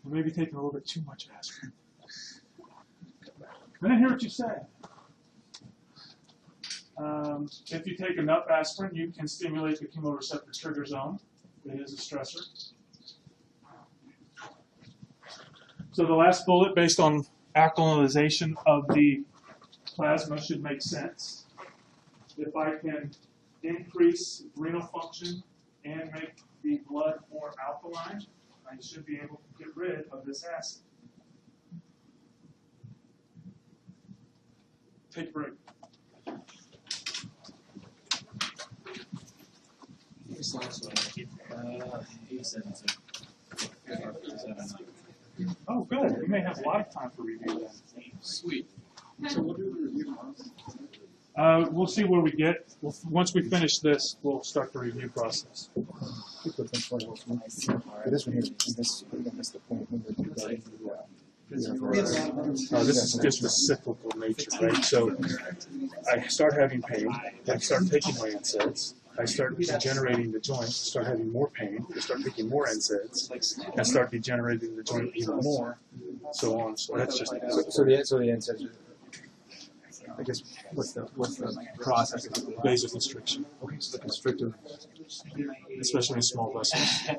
I may be taking a little bit too much aspirin. I didn't hear what you said. If you take enough aspirin, you can stimulate the chemoreceptor trigger zone. It is a stressor. So the last bullet, based on alkalization of the plasma, should make sense. If I can increase renal function and make the blood more alkaline, I should be able to get rid of this acid. Take a break. Oh, good. We may have a lot of time for review then. Sweet. So what do we review tomorrow? We'll see where we get. Once we finish this, we'll start the review process. This one here, this the point when This is just the cyclical nature, right? So I start having pain, I start taking my NSAIDs, I start degenerating the joint, start having more pain, I start taking more NSAIDs, and start degenerating the joint even more, so on. So that's just so the NSAIDs. I guess what's the process? vasoconstriction. Okay, so the constrictive. Especially in small vessels. And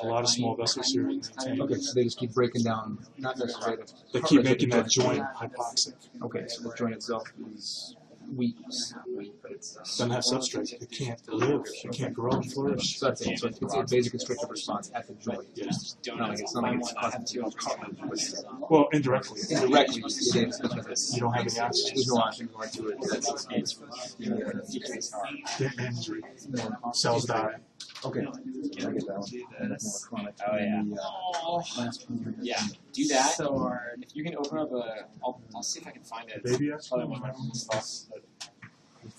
a lot of small vessels here in maintain. Okay, so they just keep breaking down, not necessarily. They keep making that joint hypoxic. Okay, so the joint itself is weak. Doesn't have substrate. It can't live. It can't grow and flourish. So that's it. So it's a vasoconstrictive response at the joint. Yes. Not like it's causing Well, indirectly. indirectly. It is because You don't have any oxygen. there's no oxygen going to it. That's Injury. Cells die. okay. I get that one. That's more chronic. Oh, yeah. And the, last one here. Yeah, do that. So, if you can open up I'll see if I can find it. Baby aspirin? Other one of my stuff.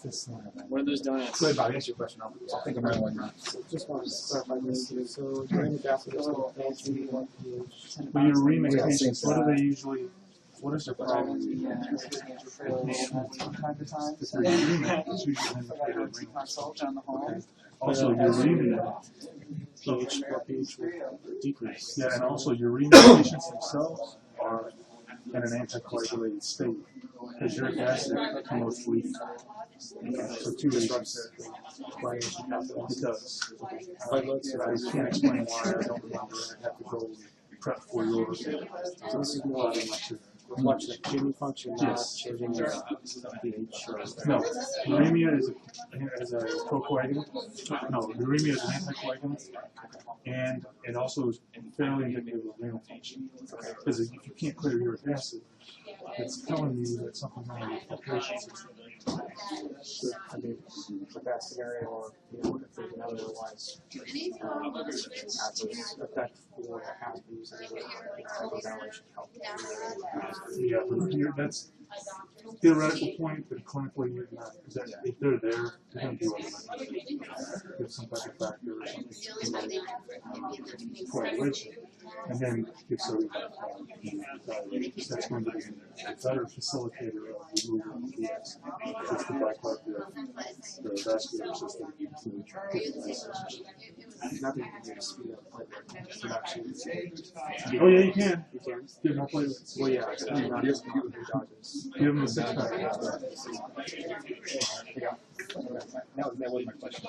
This one. What are those donuts? Go ahead, Bobby. Answer your question. I'll think of my one now. Just want to clarify this here. So uremic acid is still LC, 1 pH. But your uremic Yeah, patients, same what do they usually, what is their problem? From time to time. If they're uremic, it's usually an indicator of renal. Myself down the hall. Also, uremia, pH will decrease. Yeah, and also uremia patients themselves are in an anticoagulated state because uric acid promotes leak. So two reasons. It does. I can't explain why I don't remember. I have to go prep for yours. So this is more Watch the kidney function, not Yes. changing the pH. No, uremia is a procoagulant. No, uremia is an anticoagulant, and it also is fairly indicative of renal function. Because if you can't clear uric acid, it's telling you that something's wrong with the patient. I mean, with that scenario, or if there's an otherwise adverse effect for the aspirins, hypoventilation help. Yeah, but that's theoretical point, but clinically, you're not, because if they're there, they're going to do other there's some type of factor or something, coagulation, and then give sodium because that's going to be a better facilitator of removal of the acid. It's the bicarb, the vascular system to get the message. Nothing can do to speed up platelet production. Oh yeah, you can. You can. Give more platelets. Well, yeah, it's not just overdoses. Give them a 6-pack. That was my question.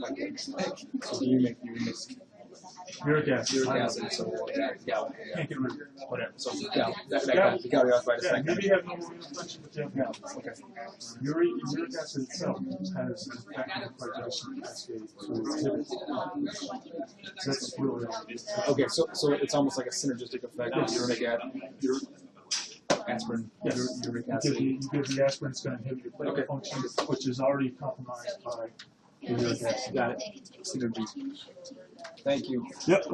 I guess so do you make Uric acid. uric acid? So yeah, Can't get rid of it. Whatever. So yeah, the gouty arthritis. Yeah, that kind maybe you have no renal function, but you have gout. Okay. Uric acid itself has an effect on coagulation cascade to inhibit. So that's really Okay, so it's almost like a synergistic effect of uric aspirin, yes. uric You acid. give the aspirin, it's going to inhibit your platelet Okay. function, which is already compromised by the uric acid. Got it. Synergy. Thank you. Yep.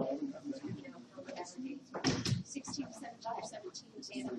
16, 17,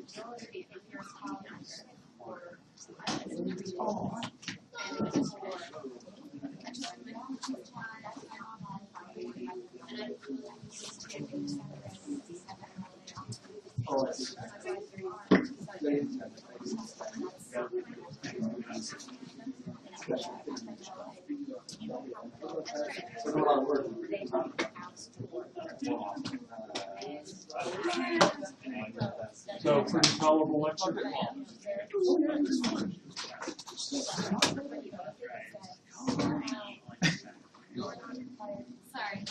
So, pretty tolerable lecture. Sorry.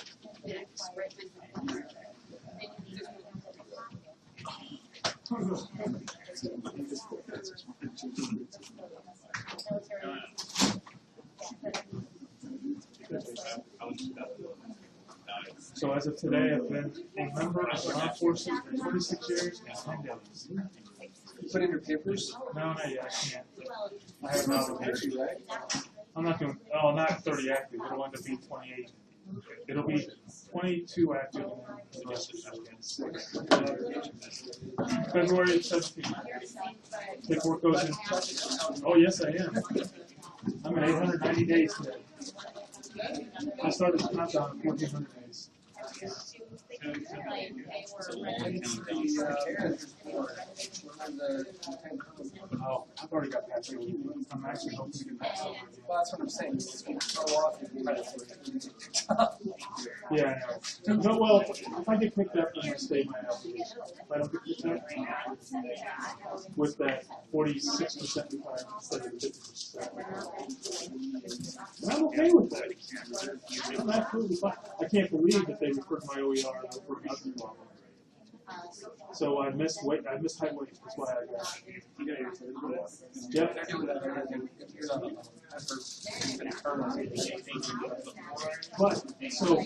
So as of today, I've been a member of the armed forces for 26 years and 10 days. You put in your papers? No, not yet. I can't. I have an obligation. Actually, right? I'm not doing, oh, not 30 active. It'll end up being 28. It'll be 22 active and then the rest is February 17th. Paperwork goes in. Oh, yes, I am. I'm at 890 days today. I started the countdown at 1,400 days. Oh, I've already got past it. I'm actually hoping to get past over. Well, that's what I'm saying. It's going to throw off your credit for it. Yeah, I know. No, well, if I get picked up, I'm going to stay in my obligation. If I don't get picked up, with that 46% requirement instead of 50%. And I'm okay with that. I'm absolutely fine. I can't believe that they referred my OER and referred nothing wrong. So I missed weight. I missed height weight. That's why I got. Yep. But so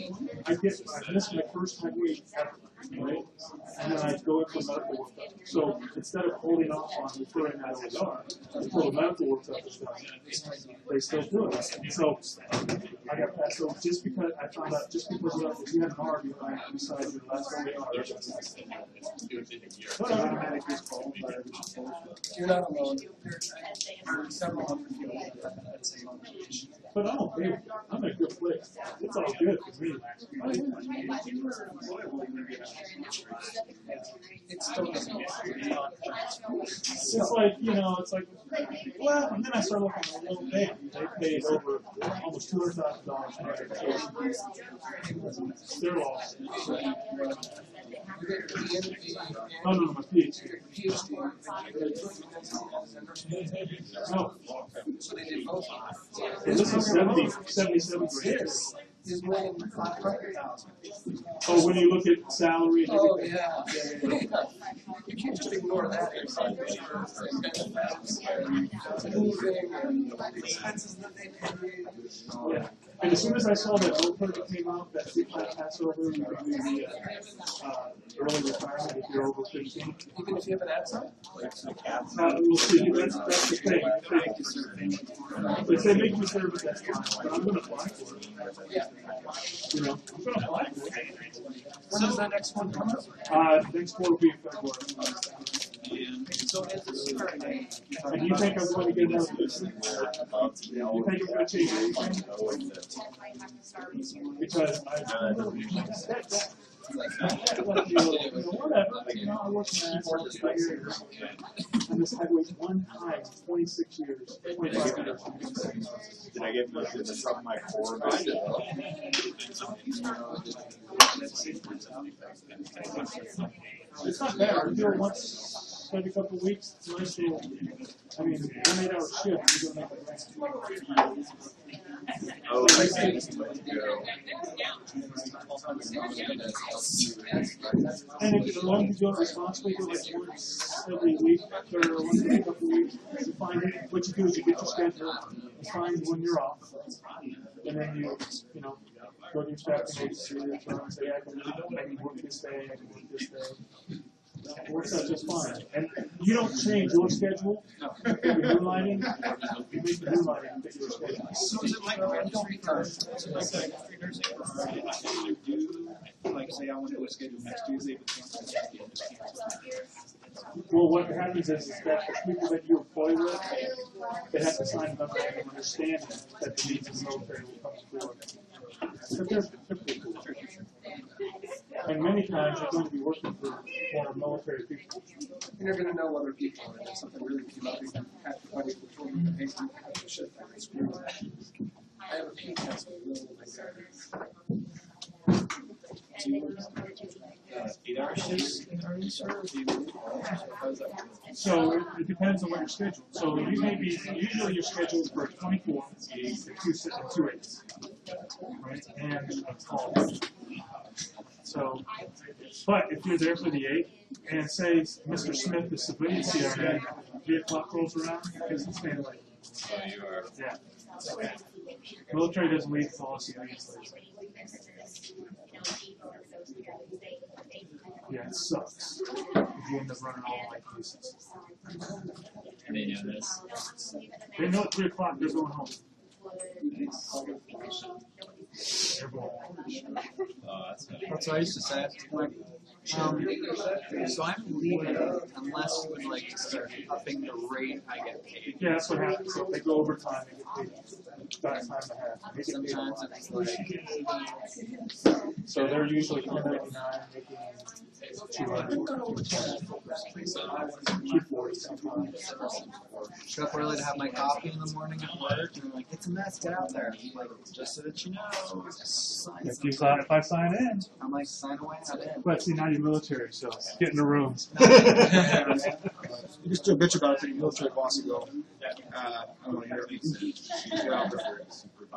I missed my first height weight ever, right? And then I go in for medical workup. So instead of holding off on referring that OER until the medical workup is done, they still do it. So I got passed. So just because I found out, just because you had an R beside your last OER. You're not alone. Several hundred people that same obligation. But I'm in a good place. It's all good for me. It still doesn't It's like, it's like, well, and then I start looking at a little bit. They paid over almost $200,000 for medication. They're lost. Oh, no, my PhD. No. So they did both. This is 77 grades. Is more than 500,000. Oh, when you look at salary and Oh, everything. yeah. You can't just ignore that. Moving and expenses that they pay. Yeah. And as soon as I saw that OPER came out, that Passover, you can do the early retirement if you're over 15. Even if you have an accent? We'll see. That's the thing. If they make me serve it, that's fine. But I'm going to apply for it. Yeah. I'm going to apply for it. When does that next one come up? Next one will be in February. So it's a start. And you think I'm going to get another business? You think I'm going to change anything? Because whatever, I worked in for 3 years. And this had weight one time, 26 years, 25 years. Did I get the front of my core? It's not bad. I do it once every couple of weeks. It's nice to, I mean, 1 8-hour shift, you're going to make it nice. Oh, I see. And if as long as you do it responsibly, do it like once every week or once every couple of weeks, you find it. What you do is you get your schedule, you find when you're off, and then you go to your staffing agency and say, I can work this day, I can work this day. It works out just fine. And you don't change your schedule. If you're moonlighting, you make the moonlighting fit your schedule. So is it like you do, like say I want to go schedule next Tuesday, but Well, what happens is that the people that you employ with, they have to sign a memorandum of understanding that the needs of the military will come forward. But they're pretty cool. And many times you're going to be working for former military people. You're never going to know other people. And if something really came up, you can have to buddy before you can pay some kind of shit. I can screw that. I have a P test with a little 8-hour shifts in Army service? So it depends on what your schedule. So you may be usually your schedule is for 24, 2 8s, right? And a call. So, but if you're there for the 8, and say Mr. Smith is civilian CRN, 3 o'clock rolls around, because it's kind of like, So you are. yeah. Military doesn't leave until all civilians leave. Yeah, it sucks. You end up running all like pieces. They know this. They know at 3 o'clock they're going home. They're going. Oh, that's funny. That's what I used to say. Like, so I'm leaving unless you would like to start upping the rate I get paid. Yeah, that's what happens. If they go overtime, they get paid about time and a half. They get paid Sometimes it's like, so they're usually $199, making 200, 240 sometimes. show up early to have my coffee in the morning at work, and I'm like, it's a mess, get out there. I'm like, just so that you know, sign If I sign in, I'm like, sign away, I'm in. but see, now you're military, so get in the room. You just do a bitch about it to your military boss and go, I don't want to hear it. Get out there.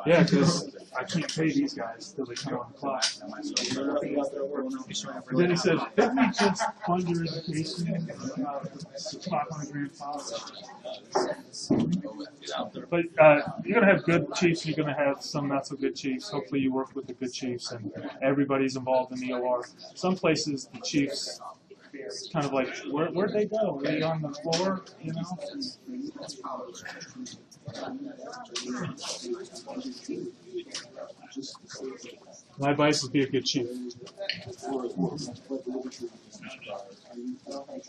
Yeah, because I can't pay these guys till they come on the clock. And then he says, didn't we just fund your education? But you're going to have good chiefs, you're going to have some not so good chiefs. Hopefully you work with the good chiefs and everybody's involved in the OR. Some places the chiefs kind of like, where'd they go? Were they on the floor? You know? My advice is be a good chief.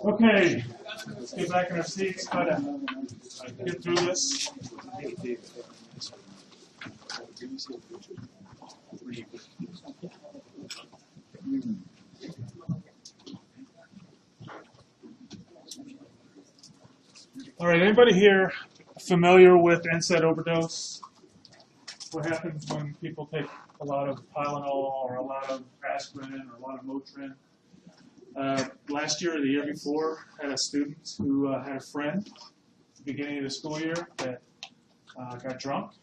Okay, let's get back in our seats, try to get through this. All right, anybody here familiar with NSAID overdose? What happens when people take a lot of Tylenol or a lot of aspirin or a lot of Motrin? Last year or the year before, I had a student who had a friend at the beginning of the school year that got drunk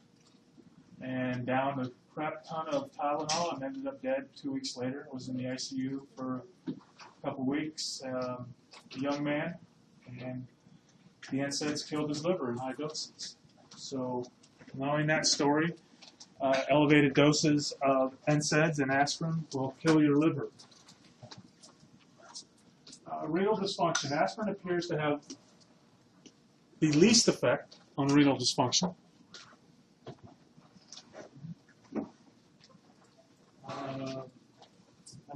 and downed a crap ton of Tylenol and ended up dead 2 weeks later. Was in the ICU for a couple weeks. A young man, and the NSAIDs killed his liver in high doses. So, knowing that story, elevated doses of NSAIDs and aspirin will kill your liver. Renal dysfunction. Aspirin appears to have the least effect on renal dysfunction. I'm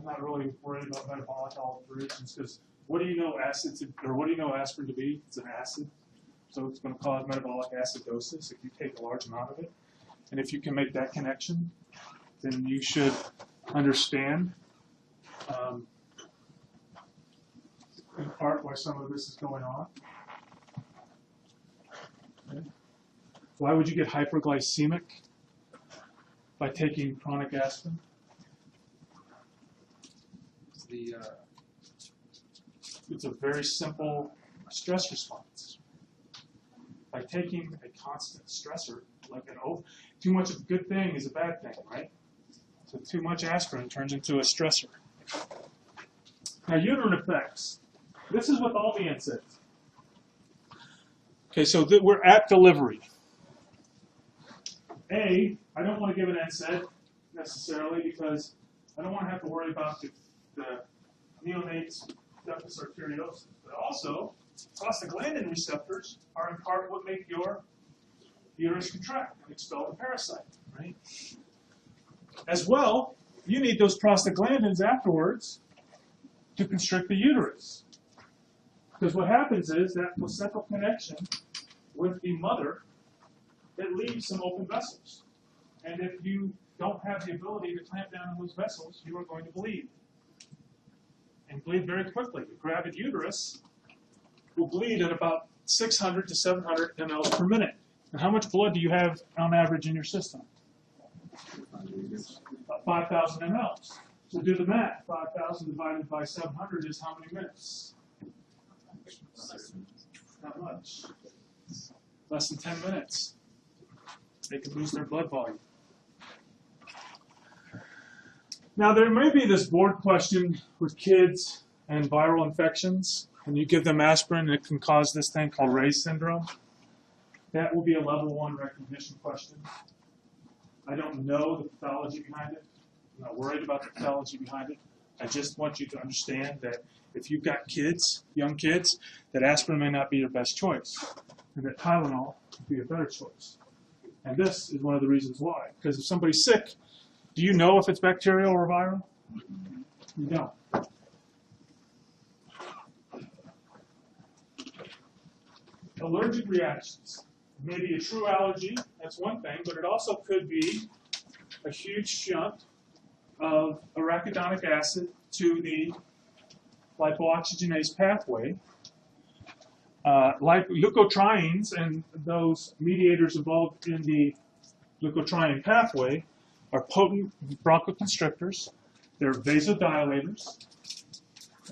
not really worried about metabolic alterations because what do you know aspirin to be? It's an acid, so it's going to cause metabolic acidosis if you take a large amount of it. And if you can make that connection, then you should understand in part why some of this is going on. Okay. Why would you get hyperglycemic by taking chronic aspirin? It's a very simple stress response. By taking a constant stressor, like too much of a good thing is a bad thing, right? So too much aspirin turns into a stressor. Now, uterine effects. This is with all the NSAIDs. Okay, so we're at delivery. I don't want to give an NSAID necessarily because I don't want to have to worry about the neonates' ductus arteriosus. But also, prostaglandin receptors are in part what make your uterus contract and expel the parasite, right? As well, you need those prostaglandins afterwards to constrict the uterus. Because what happens is that placental connection with the mother, it leaves some open vessels. And if you don't have the ability to clamp down on those vessels, you are going to bleed. And bleed very quickly. A gravid uterus will bleed at about 600 to 700 mL per minute. And how much blood do you have on average in your system? About 5,000 mL. So do the math. 5,000 divided by 700 is how many minutes? Not much. Less than 10 minutes. They can lose their blood volume. Now, there may be this board question with kids and viral infections, and you give them aspirin, it can cause this thing called Ray's syndrome. That will be a level 1 recognition question. I don't know the pathology behind it. I'm not worried about the pathology behind it. I just want you to understand that if you've got kids, young kids, that aspirin may not be your best choice, and that Tylenol would be a better choice. And this is one of the reasons why. Because if somebody's sick, do you know if it's bacterial or viral? You don't. Allergic reactions. Maybe a true allergy, that's one thing, but it also could be a huge shunt of arachidonic acid to the lipoxygenase pathway. Like leukotrienes and those mediators involved in the leukotriene pathway are potent bronchoconstrictors. They're vasodilators.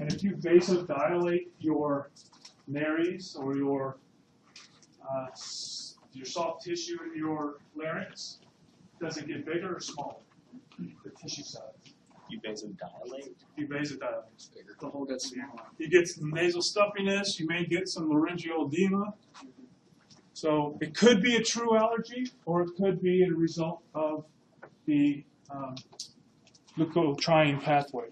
And if you vasodilate your nares or your soft tissue in your larynx, does it get bigger or smaller? The tissue size. You vasodilate? You vasodilate. The hole gets smaller. You get some nasal stuffiness. You may get some laryngeal edema. So it could be a true allergy, or it could be a result of the leukotriene pathway.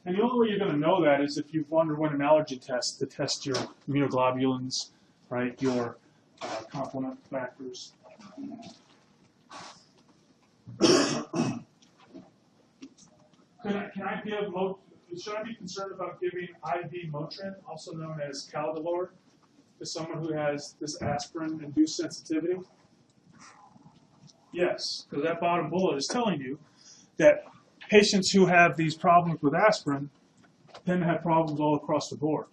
And the only way you're going to know that is if you've underwent an allergy test to test your immunoglobulins, right, your complement factors. Should I be concerned about giving IV Motrin, also known as Caldolor, to someone who has this aspirin-induced sensitivity? Yes, because that bottom bullet is telling you that patients who have these problems with aspirin tend to have problems all across the board.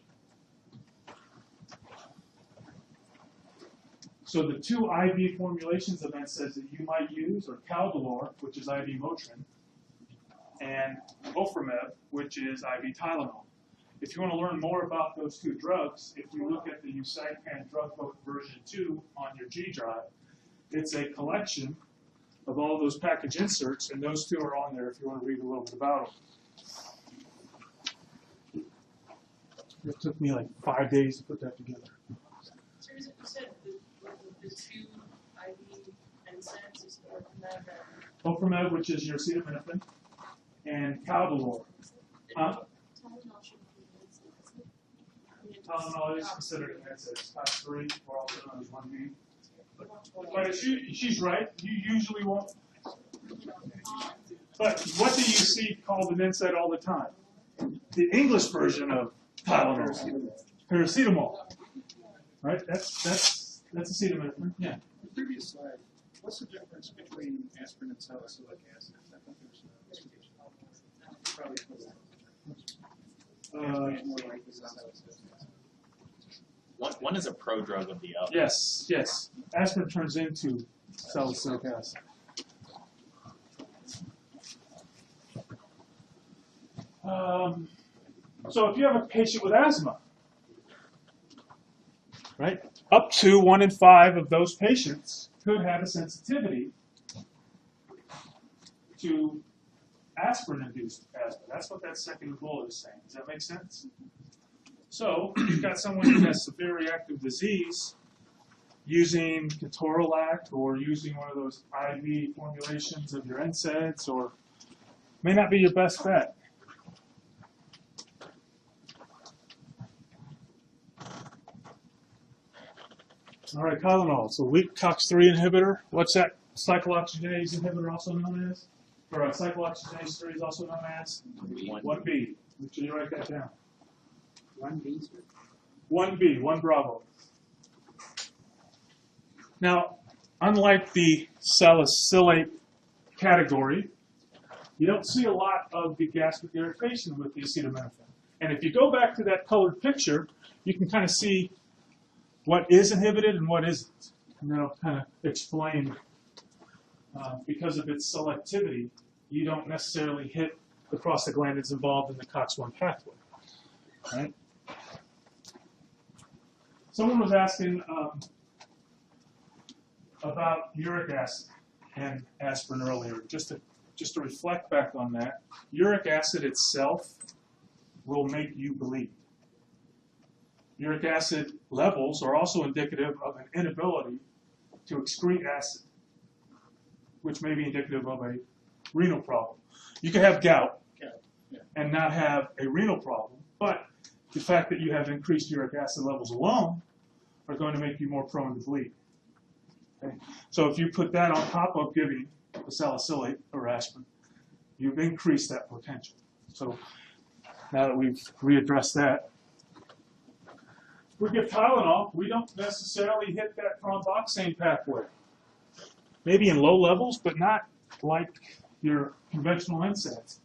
So the 2 IV formulations of NSAIDs that you might use are Caldolor, which is IV Motrin, and Ofirmev, which is IV Tylenol. If you want to learn more about those 2 drugs, if you look at the Cyclooxygenase drug book version 2 on your G drive, it's a collection of all those package inserts, and those 2 are on there if you want to read a little bit about them. It took me like 5 days to put that together. So you said the 2 IV NSAIDs is Ofirmev and Ofirmev, which is your acetaminophen, and Caldolor. Huh? Tylenol is considered an NSAID. Class 3, or also known as 1B. But she's right. You usually won't. But what do you see called an NSAID all the time? The English version of Tylenol, paracetamol. Right? That's acetaminophen. Yeah. The previous slide, what's the difference between aspirin and salicylic acid? I thought there was a explication. Probably more like the salicylic acid. One is a prodrug of the other. Yes, yes. Aspirin turns into salicylic acid. So if you have a patient with asthma, right, up to 1 in 5 of those patients could have a sensitivity to aspirin-induced asthma. That's what that second bullet is saying. Does that make sense? So you've got someone who has severe reactive disease using Ketorolac or using one of those IV formulations of your NSAIDs, or may not be your best bet. All right, Tylenol. So weak COX-3 inhibitor. What's that cyclooxygenase inhibitor also known as? Or cyclooxygenase 3 is also known as? 1B. Make sure you write that down. 1B, sir? 1B, 1 Bravo. Now, unlike the salicylate category, you don't see a lot of the gastric irritation with the acetaminophen. And if you go back to that colored picture, you can kind of see what is inhibited and what isn't. And that'll kind of explain, because of its selectivity, you don't necessarily hit the prostaglandins involved in the COX-1 pathway. Right? Someone was asking about uric acid and aspirin earlier. Just to just to reflect back on that, uric acid itself will make you bleed. Uric acid levels are also indicative of an inability to excrete acid, which may be indicative of a renal problem. You can have gout and not have a renal problem, but the fact that you have increased uric acid levels alone are going to make you more prone to bleed. Okay? So if you put that on top of giving a salicylate or aspirin, you've increased that potential. So now that we've readdressed that, if we give Tylenol, we don't necessarily hit that thromboxane pathway. Maybe in low levels, but not like your conventional NSAIDs.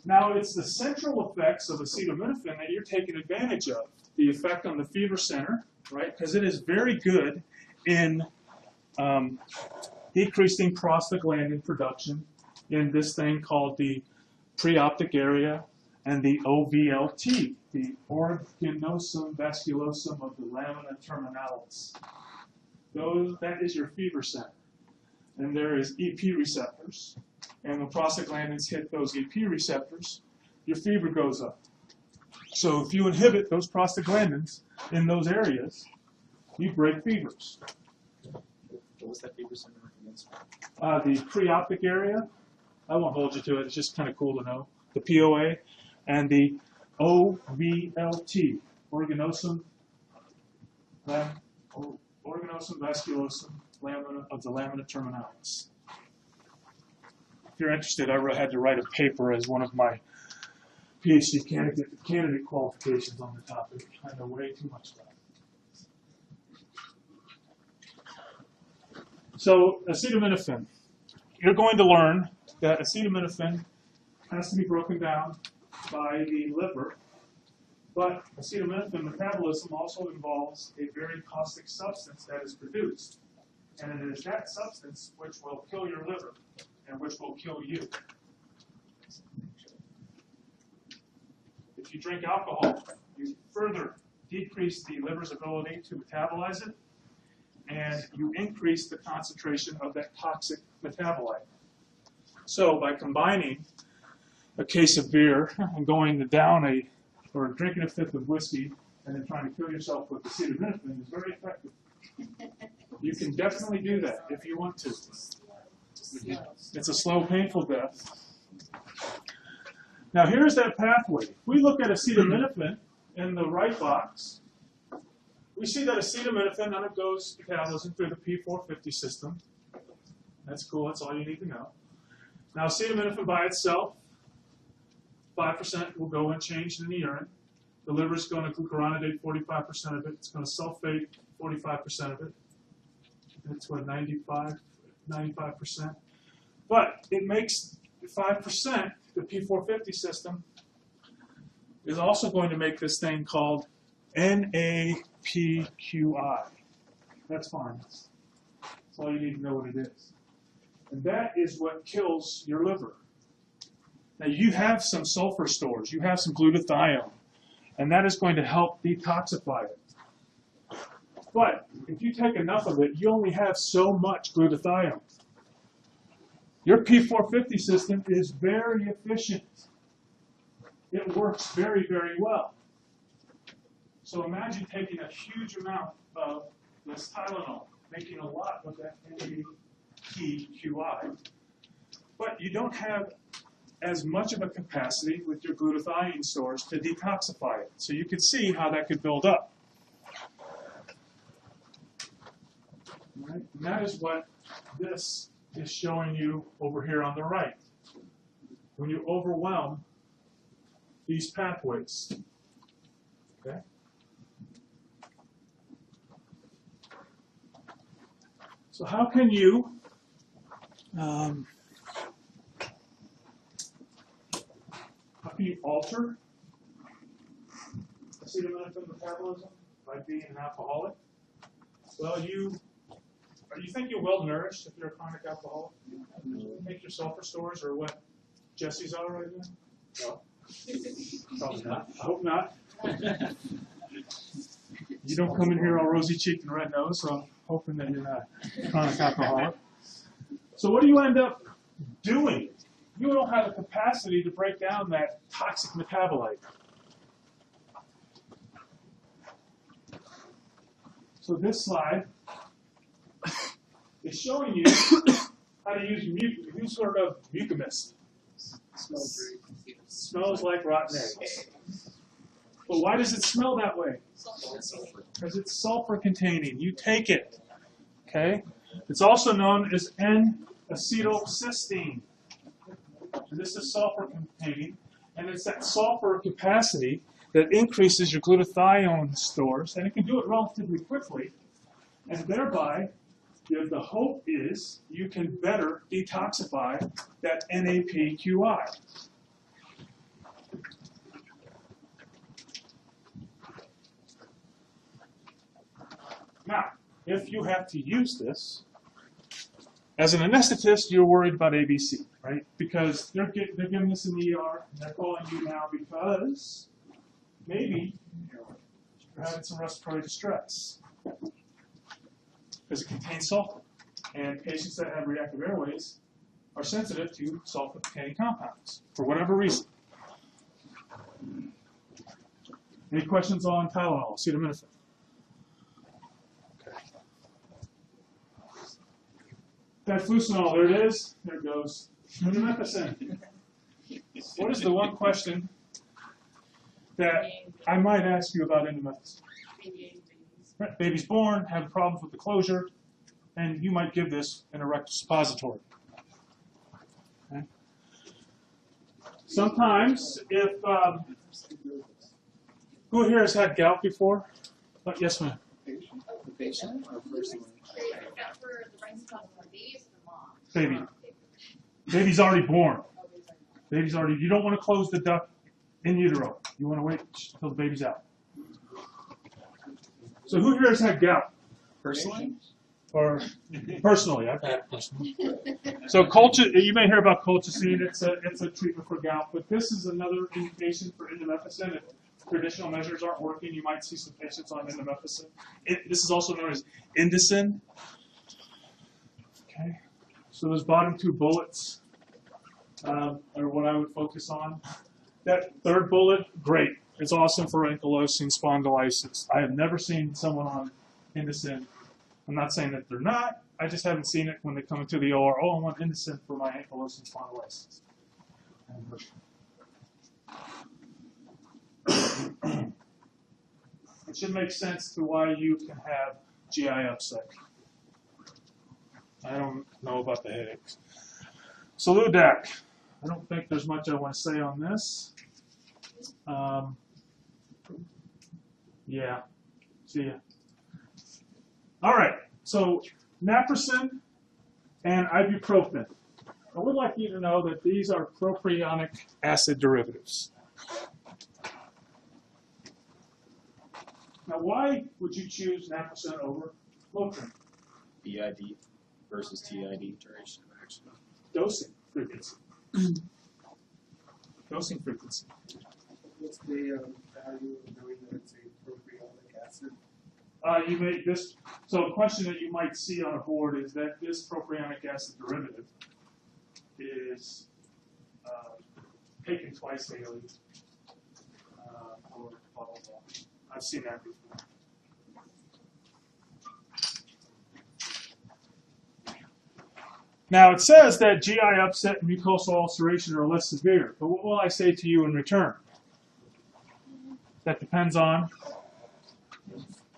Now, it's the central effects of acetaminophen that you're taking advantage of. The effect on the fever center, right? Because it is very good in decreasing prostaglandin production in this thing called the preoptic area and the OVLT, the organosum vasculosum of the lamina terminalis. That is your fever center. And there is EP receptors. And when prostaglandins hit those EP receptors, your fever goes up. So if you inhibit those prostaglandins in those areas, you break fevers. What was that fever center against? The preoptic area, I won't hold you to it, it's just kind of cool to know. The POA and the OVLT, organosum vasculosum lamina of the lamina terminalis. If you're interested, I had to write a paper as one of my PhD candidate qualifications on the topic. I know way too much about it. So acetaminophen. You're going to learn that acetaminophen has to be broken down by the liver, but acetaminophen metabolism also involves a very caustic substance that is produced. And it is that substance which will kill your liver and which will kill you. If you drink alcohol, you further decrease the liver's ability to metabolize it, and you increase the concentration of that toxic metabolite. So by combining a case of beer and going down or drinking a fifth of whiskey and then trying to kill yourself with acetaminophen is very effective. You can definitely do that if you want to. It's a slow, painful death. Now here's that pathway. If we look at acetaminophen in the right box, we see that acetaminophen undergoes metabolism through the P450 system. That's cool, that's all you need to know. Now acetaminophen by itself, 5% will go unchanged in the urine. The liver is going to glucuronidate 45% of it. It's going to sulfate 45% of it. It's what, 95%. But it makes 5%, the P450 system, is also going to make this thing called NAPQI. That's fine. That's all you need to know what it is. And that is what kills your liver. Now you have some sulfur stores. You have some glutathione. And that is going to help detoxify it. But if you take enough of it, you only have so much glutathione. Your P450 system is very efficient. It works very, very well. So imagine taking a huge amount of this Tylenol, making a lot of that NAPQI, but you don't have as much of a capacity with your glutathione stores to detoxify it. So you can see how that could build up. Right? And that is what this is showing you over here on the right. When you overwhelm these pathways. Okay? So how can you alter acetaminophen metabolism by being an alcoholic? Well, you think you're well nourished if you're a chronic alcoholic? You think your sulfur stores are what Jesse's are right now? No. Probably not. I hope not. You don't come in here all rosy cheeked and red nosed, so I'm hoping that you're not a chronic alcoholic. So what do you end up doing? You don't have the capacity to break down that toxic metabolite. So this slide is showing you how to use new sort of mucimist. Smells like rotten eggs. But why does it smell that way? Because it's sulfur containing. You take it. Okay? It's also known as N-acetylcysteine. And this is sulfur containing, and it's that sulfur capacity that increases your glutathione stores, and it can do it relatively quickly, and thereby the hope is you can better detoxify that NAPQI. Now, if you have to use this, as an anesthetist, you're worried about ABC, right? Because they're giving this in the ER, and they're calling you now because maybe you're having some respiratory distress. Because it contains sulfur. And patients that have reactive airways are sensitive to sulfur-containing compounds, for whatever reason. Any questions on Tylenol, acetaminophen? Diflucinol, there it is. There it goes. Indomethacin. What is the one question that I might ask you about indomethacin? Baby's born, having problems with the closure, and you might give this in a rectal suppository. Okay. Sometimes, if who here has had gout before? Yes, ma'am. The patient or personally? Baby. Baby's already born. Baby's already. You don't want to close the duct in utero. You want to wait until the baby's out. So who here has had gout? Personally? Or personally, I've had it personally. So you may hear about colchicine. It's a treatment for gout, but this is another indication for indomethacin. If traditional measures aren't working, you might see some patients on indomethacin. This is also known as Indocin. Okay. So those bottom two bullets are what I would focus on. That third bullet, great. It's awesome for ankylosing spondylitis. I have never seen someone on Indocin. I'm not saying that they're not. I just haven't seen it when they come into the OR. Oh, I want Indocin for my ankylosing spondylitis. It should make sense to why you can have GI upset. I don't know about the headaches. Soludac. I don't think there's much I want to say on this. Yeah. See ya. All right. So naproxen and ibuprofen. I would like you to know that these are propionic acid derivatives. Now, why would you choose naproxen over Motrin? BID versus TID duration of action. Dosing frequency. Dosing frequency. What's the value of knowing that it's a propionic acid? You may this. So a question that you might see on a board is that this propionic acid derivative is taken twice daily. Or blah, blah, blah. I've seen that before. Now it says that GI upset and mucosal ulceration are less severe, but what will I say to you in return? That depends on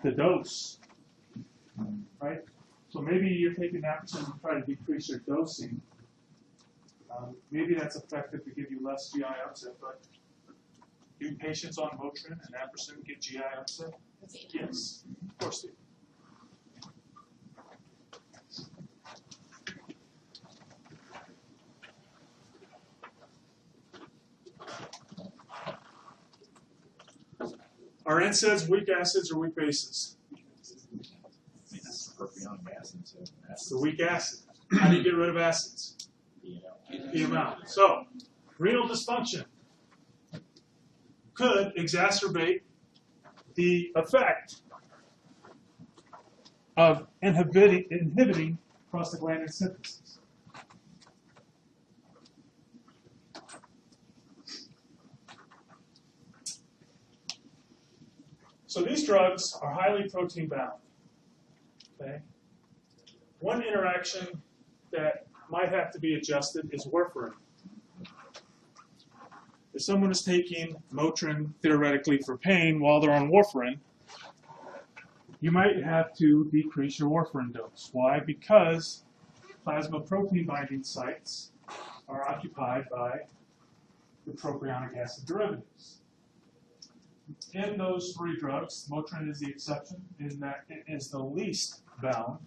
the dose, right? So maybe you're taking naproxen to try to decrease your dosing. Maybe that's effective to give you less GI upset, but do patients on Motrin and naproxen get GI upset? Yes, of course they do. Are NSAIDs weak acids or weak bases? That's propionic acid, so That's the weak acid. How do you get rid of acids? Pee them out. So, renal dysfunction could exacerbate the effect of inhibiting prostaglandin synthesis. So these drugs are highly protein bound. Okay. One interaction that might have to be adjusted is warfarin. If someone is taking Motrin theoretically for pain while they're on warfarin, you might have to decrease your warfarin dose. Why? Because plasma protein binding sites are occupied by the propionic acid derivatives. In those three drugs, Motrin is the exception in that it is the least bound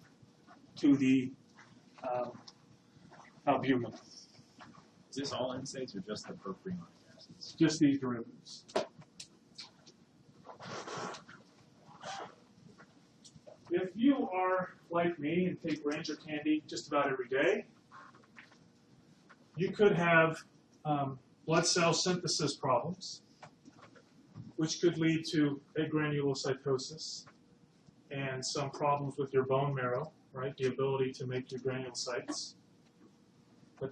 to the albumin. Is this all Nsaids or just the propionic acids? Just these derivatives. If you are like me and take Ranger candy just about every day, you could have blood cell synthesis problems, which could lead to agranulocytosis and some problems with your bone marrow, right? The ability to make your granulocytes. But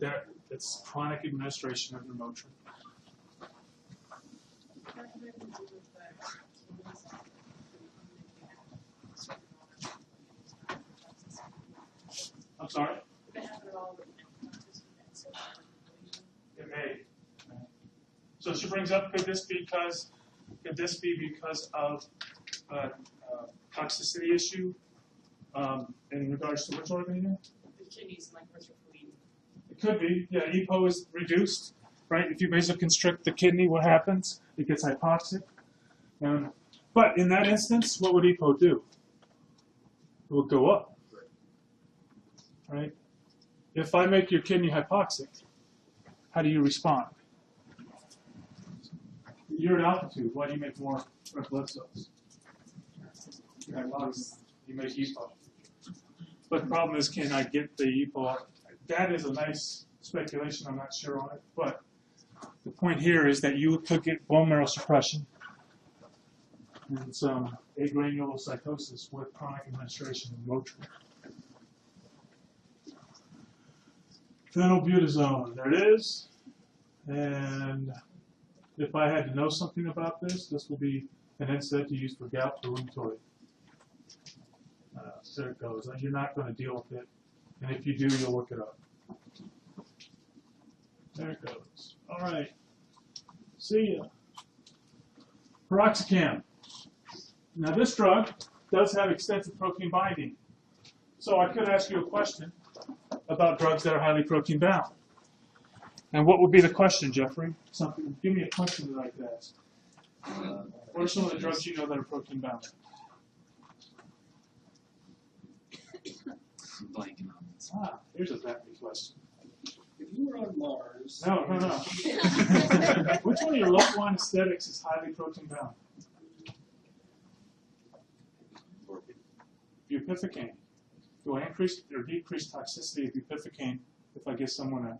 it's chronic administration of your Motrin. I'm sorry? It may. So she brings up, could this be because of toxicity issue in regards to which organ again? The kidneys, like erythropoietin. It could be. Yeah, EPO is reduced, right? If you vasoconstrict the kidney, what happens? It gets hypoxic. But in that instance, what would EPO do? It will go up, right? If I make your kidney hypoxic, how do you respond? You're at altitude. Why do you make more red blood cells? You're hypoxic. You make EPO. But the problem is, can I get the EPO? That is a nice speculation. I'm not sure on it. But the point here is that you could get bone marrow suppression and some agranulocytosis with chronic administration of Motrin. Phenylbutazone, there it is. And if I had to know something about this, this will be an NSAID to use for gout or rheumatoid. There it goes. You're not going to deal with it. And if you do, you'll look it up. There it goes. All right. See ya. Piroxicam. Now this drug does have extensive protein binding. So I could ask you a question about drugs that are highly protein bound. And what would be the question, Jeffrey? Give me a question that I could ask. What are some of the drugs you know that are protein bound? Blanking on this. Here's a veterinary question. If you were on Mars. No. Which one of your local anesthetics is highly protein bound? Bupivacaine. Do I increase or decrease toxicity of bupivacaine if I give someone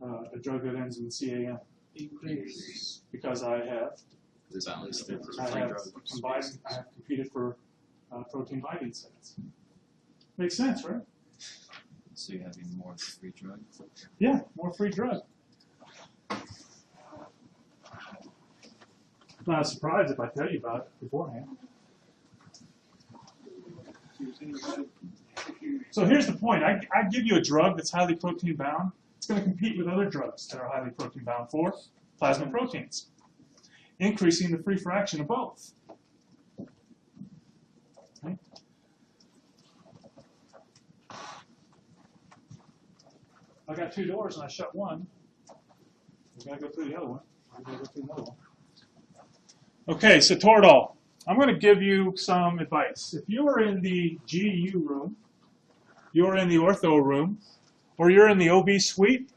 a drug that ends in CAM? Decrease. Because I have competed for protein binding sites. Makes sense, right? So you're having more free drug? Yeah, more free drug. Not surprised if I tell you about it beforehand. So here's the point. I give you a drug that's highly protein bound. It's going to compete with other drugs that are highly protein bound for plasma proteins, increasing the free fraction of both. Okay. I got two doors and I shut one. We got to go through the other one. We got to go through another one. Okay, so Toradol. I'm going to give you some advice. If you are in the GU room, you're in the ortho room, or you're in the OB suite,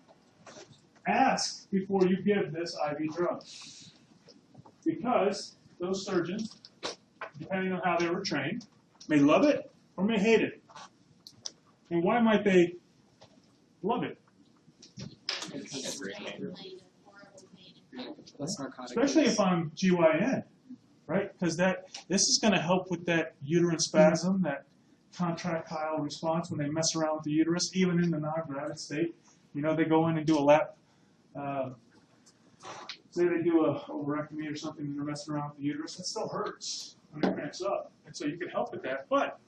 ask before you give this IV drug. Because those surgeons, depending on how they were trained, may love it or may hate it. And why might they love it? That's narcotic. Especially if I'm GYN, right? Because this is going to help with that uterine spasm, that contractile response when they mess around with the uterus, even in the non-gravid state. You know, they go in and do a lap, say they do a ovarectomy or something and they're messing around with the uterus. It still hurts, when it cramps up. And so you can help with that. But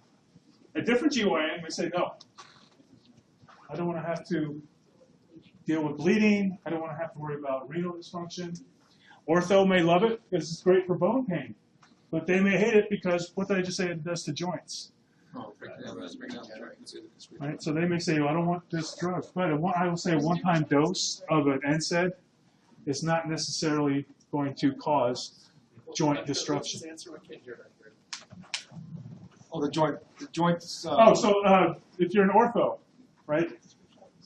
a different GYN may say, no, I don't want to have to deal with bleeding. I don't want to have to worry about renal dysfunction. Ortho may love it because it's great for bone pain. But they may hate it because what did I just say it does to joints? Right? So they may say, oh, I don't want this drug. But I will say a one-time dose of an NSAID is not necessarily going to cause joint disruption. Oh, the joints. So if you're an ortho, right,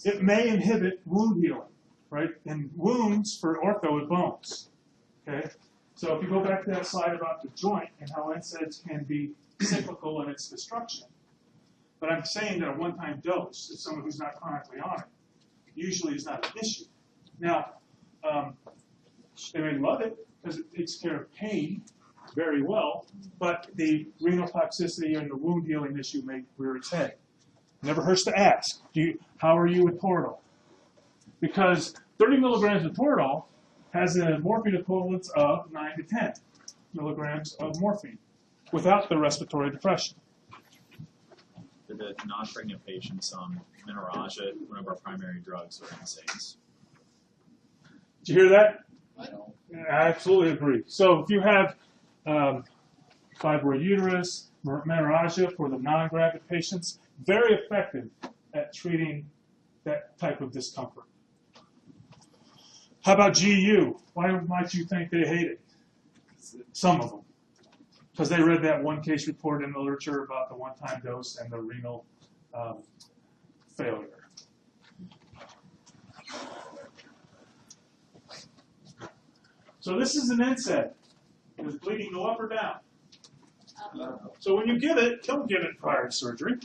it may inhibit wound healing, right? And wounds for ortho are bones, okay? So if you go back to that slide about the joint and how NSAIDs can be cyclical in its destruction. But I'm saying that a one-time dose, if someone who's not chronically on it, usually is not an issue. Now, they may love it because it takes care of pain very well, but the renal toxicity and the wound healing issue may rear its head. Never hurts to ask, how are you with Toradol? Because 30 milligrams of Toradol has a morphine equivalence of 9 to 10 milligrams of morphine without the respiratory depression. For the non-pregnant patients, menorrhagia, one of our primary drugs, are Nsaids. Did you hear that? I absolutely agree. So if you have fibroid uterus, menorrhagia for the non-gravid patients, very effective at treating that type of discomfort. How about GU? Why might you think they hate it? Some of them. Because they read that one case report in the literature about the one-time dose and the renal failure. So this is an NSAID. Does bleeding go up or down? So when you give it, don't give it prior to surgery.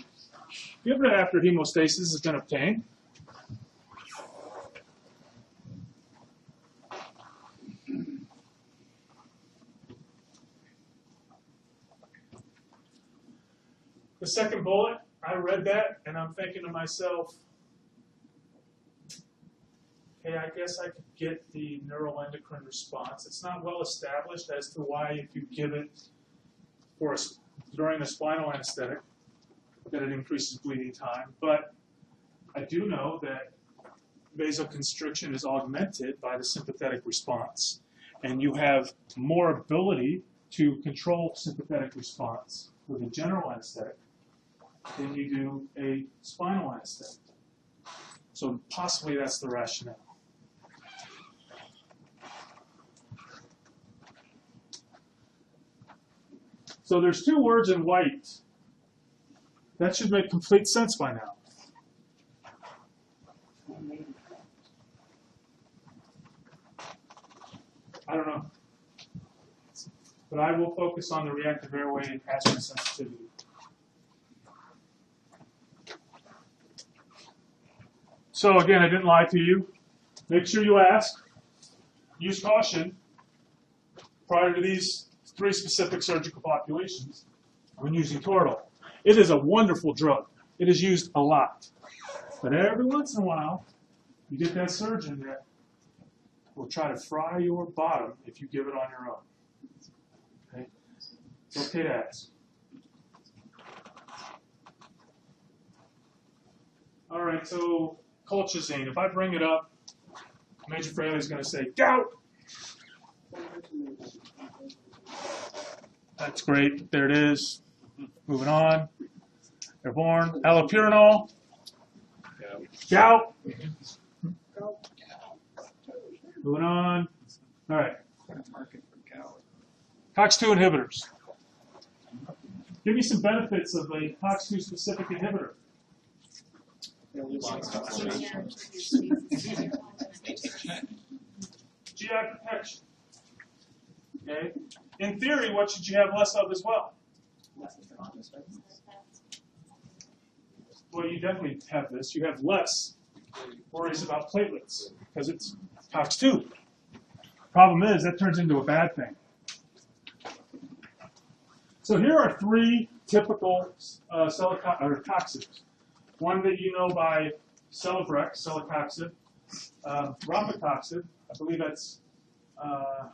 Give it after hemostasis has been obtained. The second bullet, I read that, and I'm thinking to myself, hey, I guess I could get the neuroendocrine response. It's not well established as to why if you give it during a spinal anesthetic, that it increases bleeding time. But I do know that vasoconstriction is augmented by the sympathetic response. And you have more ability to control sympathetic response with a general anesthetic than you do a spinal anesthetic. So possibly that's the rationale. So there's two words in white. That should make complete sense by now. I don't know. But I will focus on the reactive airway and aspirin sensitivity. So again, I didn't lie to you. Make sure you ask. Use caution prior to these 3 specific surgical populations when using Toradol. It is a wonderful drug. It is used a lot. But every once in a while, you get that surgeon that will try to fry your bottom if you give it on your own. Okay? It's okay to ask. All right, so colchicine. If I bring it up, Major Fraley is going to say, gout! That's great. There it is. Moving on. Airborne. Allopurinol. Gout. Moving on. All right. COX-2 inhibitors. Give me some benefits of a COX-2 specific inhibitor. GI protection. Okay. In theory, what should you have less of as well? Well, you definitely have this. You have less worries about platelets because it's COX-2. Problem is, that turns into a bad thing. So here are 3 typical toxins. One that you know by Celebrex, celecoxib, rofecoxib, I believe that's, I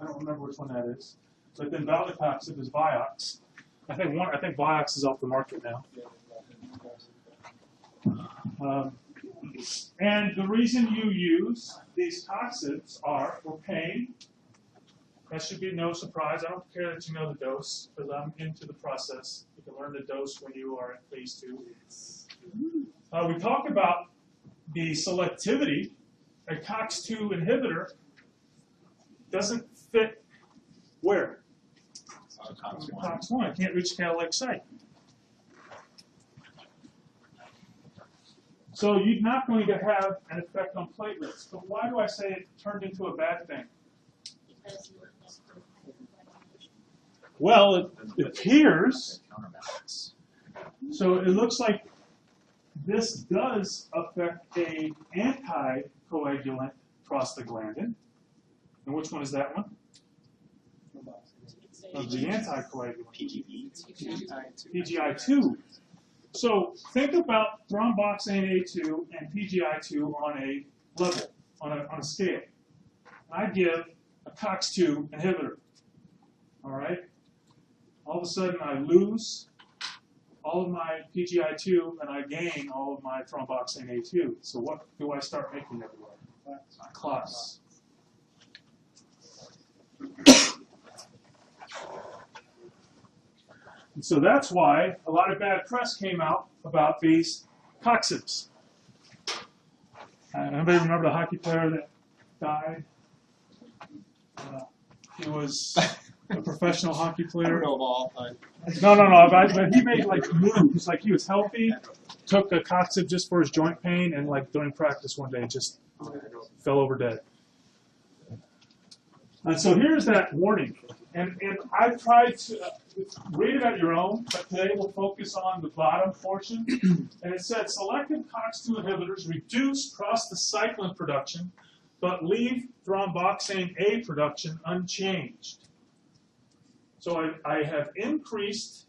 don't remember which one that is. but then valdecoxib is Vioxx. I think Vioxx is off the market now. And the reason you use these toxins are for pain. That should be no surprise. I don't care that you know the dose, because I'm into the process. You can learn the dose when you are at phase 2. We talked about the selectivity. A COX-2 inhibitor doesn't fit where? COX-1. It can't reach catalytic site. So you're not going to have an effect on platelets. But why do I say it turned into a bad thing? Well, it appears, so it looks like this does affect a anticoagulant prostaglandin. And which one is that one? Of the anticoagulant. PGI2. So think about thromboxane A2 and PGI2 on a level, on a scale. I give a COX-2 inhibitor. All right? All of a sudden I lose all of my PGI2 and I gain all of my thromboxane A2. So what do I start making everywhere? Clots. And so that's why a lot of bad press came out about these COXIBs. Anybody remember the hockey player that died? He was a professional hockey player. No. But he made like moves. Like he was healthy, took a COXIB just for his joint pain, and like during practice one day just fell over dead. And so here's that warning. And I've tried to read it at your own, but today we'll focus on the bottom portion. And it said selective COX-2 inhibitors reduce prostacyclin production, but leave thromboxane A production unchanged. So I have increased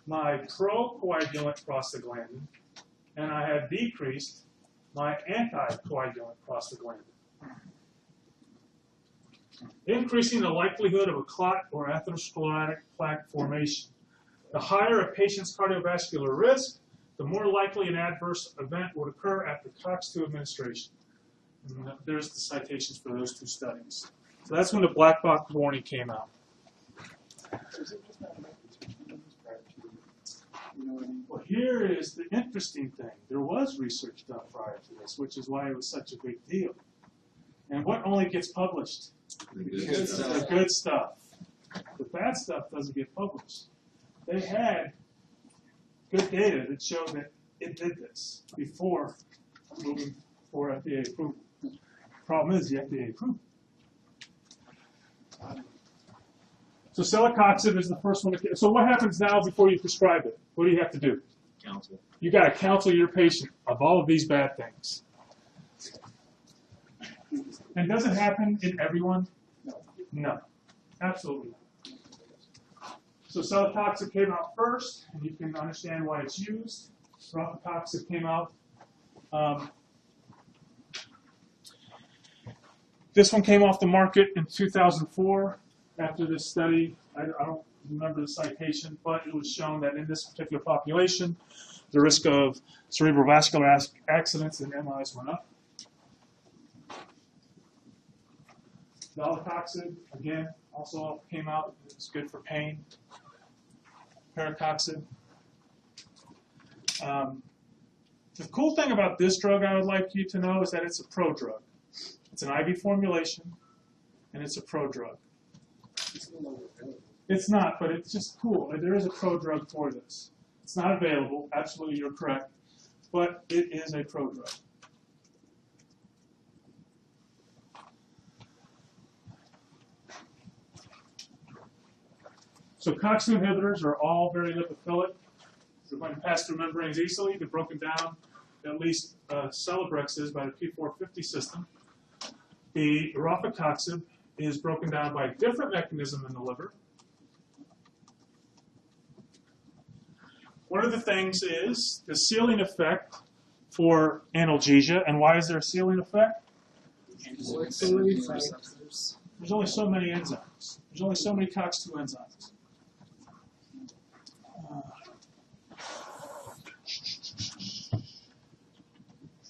my procoagulant prostaglandin, and I have decreased my anticoagulant prostaglandin, increasing the likelihood of a clot or atherosclerotic plaque formation. The higher a patient's cardiovascular risk, the more likely an adverse event would occur after COX-2 administration. And there's the citations for those 2 studies. So that's when the black box warning came out. Well, here is the interesting thing. There was research done prior to this, which is why it was such a big deal. And what only gets published? The good stuff. The bad stuff doesn't get published. They had good data that showed that it did this before moving for FDA approval. Problem is the FDA approved. So celecoxib is the first one. So what happens now before you prescribe it? What do you have to do? Counsel. You got to counsel your patient of all of these bad things. And does it happen in everyone? No, absolutely not. So celecoxib came out first, and you can understand why it's used. Rofecoxib came out. This one came off the market in 2004 after this study. I don't remember the citation, but it was shown that in this particular population, the risk of cerebrovascular accidents and MIs went up. Valdecoxib, again, also came out. It's good for pain. Paracoxib. The cool thing about this drug I would like you to know is that it's a prodrug. It's an IV formulation, and it's a prodrug. It's not, but it's just cool. There is a prodrug for this. It's not available. Absolutely, you're correct. But it is a prodrug. So COX-2 inhibitors are all very lipophilic. They're going to pass through membranes easily. They're broken down, at least Celebrex is, by the P450 system. The rofecoxib is broken down by a different mechanism in the liver. One of the things is the sealing effect for analgesia. And why is there a sealing effect? There's only so many enzymes. There's only so many COX-2 enzymes.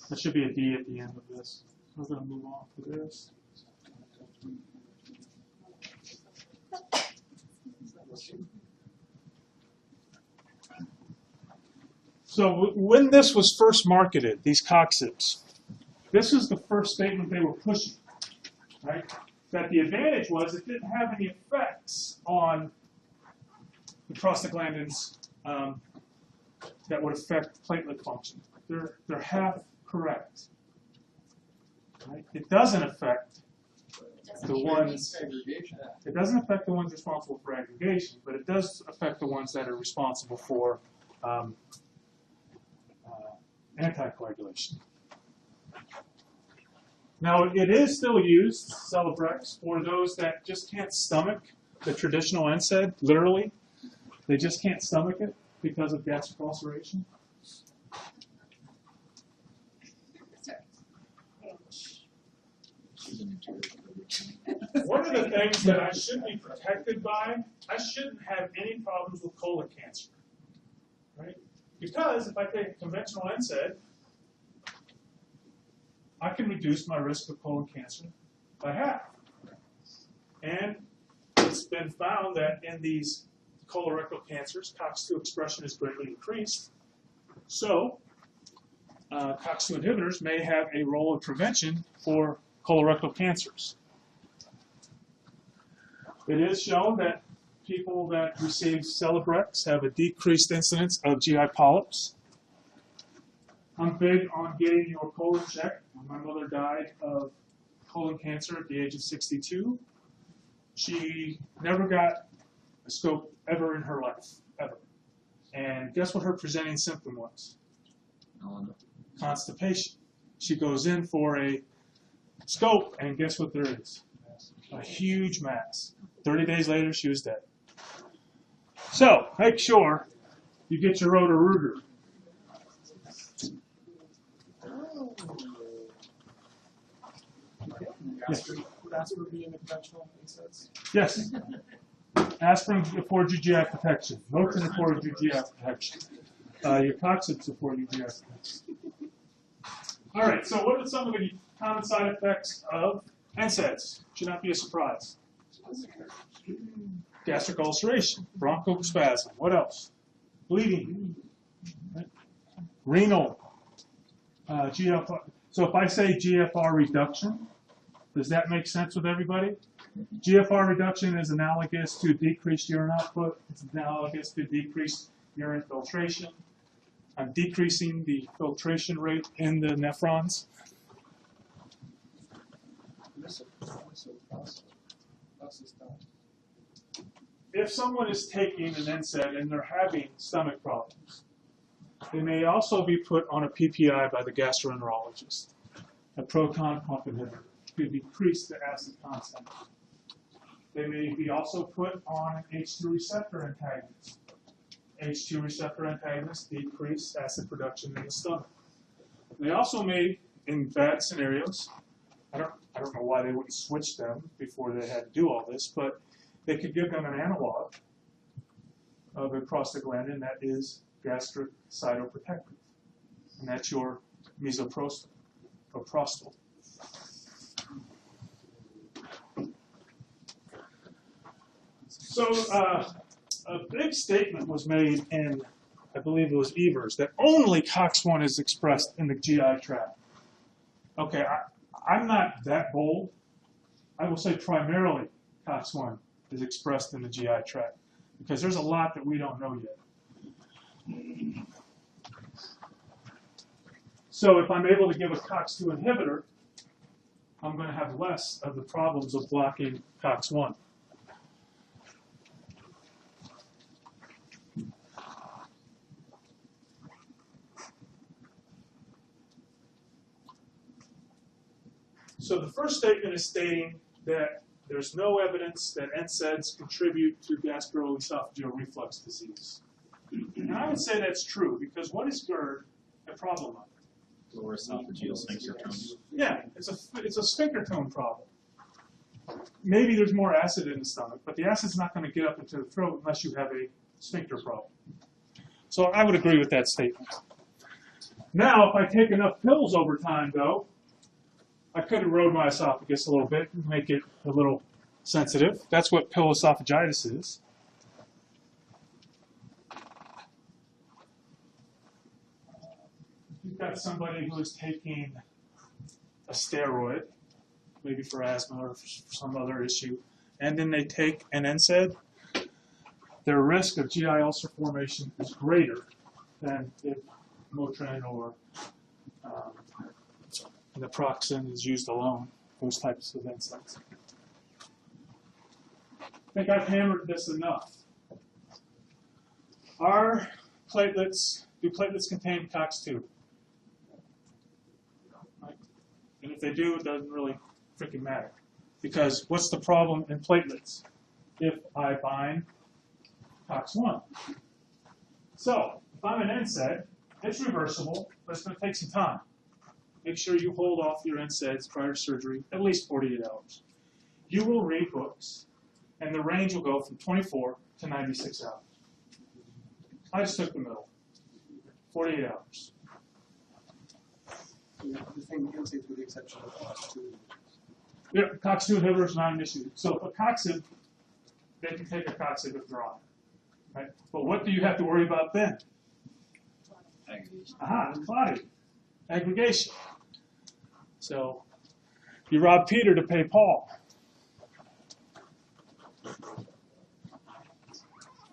There should be a D at the end of this. We're going to move on to this. So when this was first marketed, these COXIBs, this is the first statement they were pushing, right? That the advantage was it didn't have any effects on the prostaglandins that would affect platelet function. They're half correct. Right? It doesn't affect the ones. It doesn't affect the ones responsible for aggregation, but it does affect the ones that are responsible for anticoagulation. Now, it is still used, Celebrex, for those that just can't stomach the traditional NSAID, literally. They just can't stomach it because of gastric ulceration. One of the things that I should be protected by, I shouldn't have any problems with colon cancer, right? Because if I take a conventional NSAID, I can reduce my risk of colon cancer by half. And it's been found that in these colorectal cancers, COX-2 expression is greatly increased. So COX-2 inhibitors may have a role of prevention for colorectal cancers. It is shown that people that receive Celebrex have a decreased incidence of GI polyps. I'm big on getting your colon checked. My mother died of colon cancer at the age of 62. She never got a scope ever in her life, ever. And guess what her presenting symptom was? Constipation. She goes in for a scope, and guess what there is? A huge mass. 30 days later, she was dead. So make sure you get your Roto-Rooter. Aspirin, would aspirin be in the conventional NSAIDs? Yes. Aspirin affords you GI protection. Motrin affords you GI protection. Your COXIBs afford you GI protection. All right, so what are some of the common side effects of NSAIDs? Should not be a surprise. Gastric ulceration, bronchospasm. What else? Bleeding. Right? Renal. GFR. So if I say GFR reduction, does that make sense with everybody? GFR reduction is analogous to decreased urine output. It's analogous to decreased urine filtration. I'm decreasing the filtration rate in the nephrons. If someone is taking an NSAID and they're having stomach problems, they may also be put on a PPI by the gastroenterologist, a proton pump inhibitor, to decrease the acid content. They may be also put on an H2 receptor antagonist. H2 receptor antagonists decrease acid production in the stomach. They also may, in bad scenarios, I don't know why they wouldn't switch them before they had to do all this, but they could give them an analog of a prostaglandin that is gastric cytoprotective, and that's your misoprostol or Prostal. So a big statement was made in, I believe it was Evers, that only COX-1 is expressed in the GI tract. Okay, I'm not that bold. I will say primarily COX-1 is expressed in the GI tract because there's a lot that we don't know yet. So if I'm able to give a COX-2 inhibitor, I'm going to have less of the problems of blocking COX-1. So the first statement is stating that there's no evidence that NSAIDs contribute to gastroesophageal reflux disease. And I would say that's true, because what is GERD a problem of? Lower esophageal sphincter tone. Yeah, it's a sphincter tone problem. maybe there's more acid in the stomach, but the acid's not going to get up into the throat unless you have a sphincter problem. So I would agree with that statement. Now, if I take enough pills over time, though, I could erode my esophagus a little bit and make it a little sensitive. That's what pill esophagitis is. You've got somebody who is taking a steroid, maybe for asthma or for some other issue, and then they take an NSAID, their risk of GI ulcer formation is greater than if Motrin or naproxen is used alone, those types of NSAIDs. I think I've hammered this enough. Do platelets contain COX-2? Right? And if they do, it doesn't really freaking matter. Because what's the problem in platelets? If I bind COX-1. So, if I'm an NSAID, it's reversible, but it's going to take some time. Make sure you hold off your NSAIDs prior to surgery at least 48 hours. You will read books, and the range will go from 24 to 96 hours. I just took the middle, 48 hours. The thing NSAIDs with the exception of COX-2. Yeah, COX-2 inhibitor is not an issue. So for COX-2, they can take a COX-2 withdrawal. Right? But what do you have to worry about then? Aha, clotting, aggregation. So you rob Peter to pay Paul.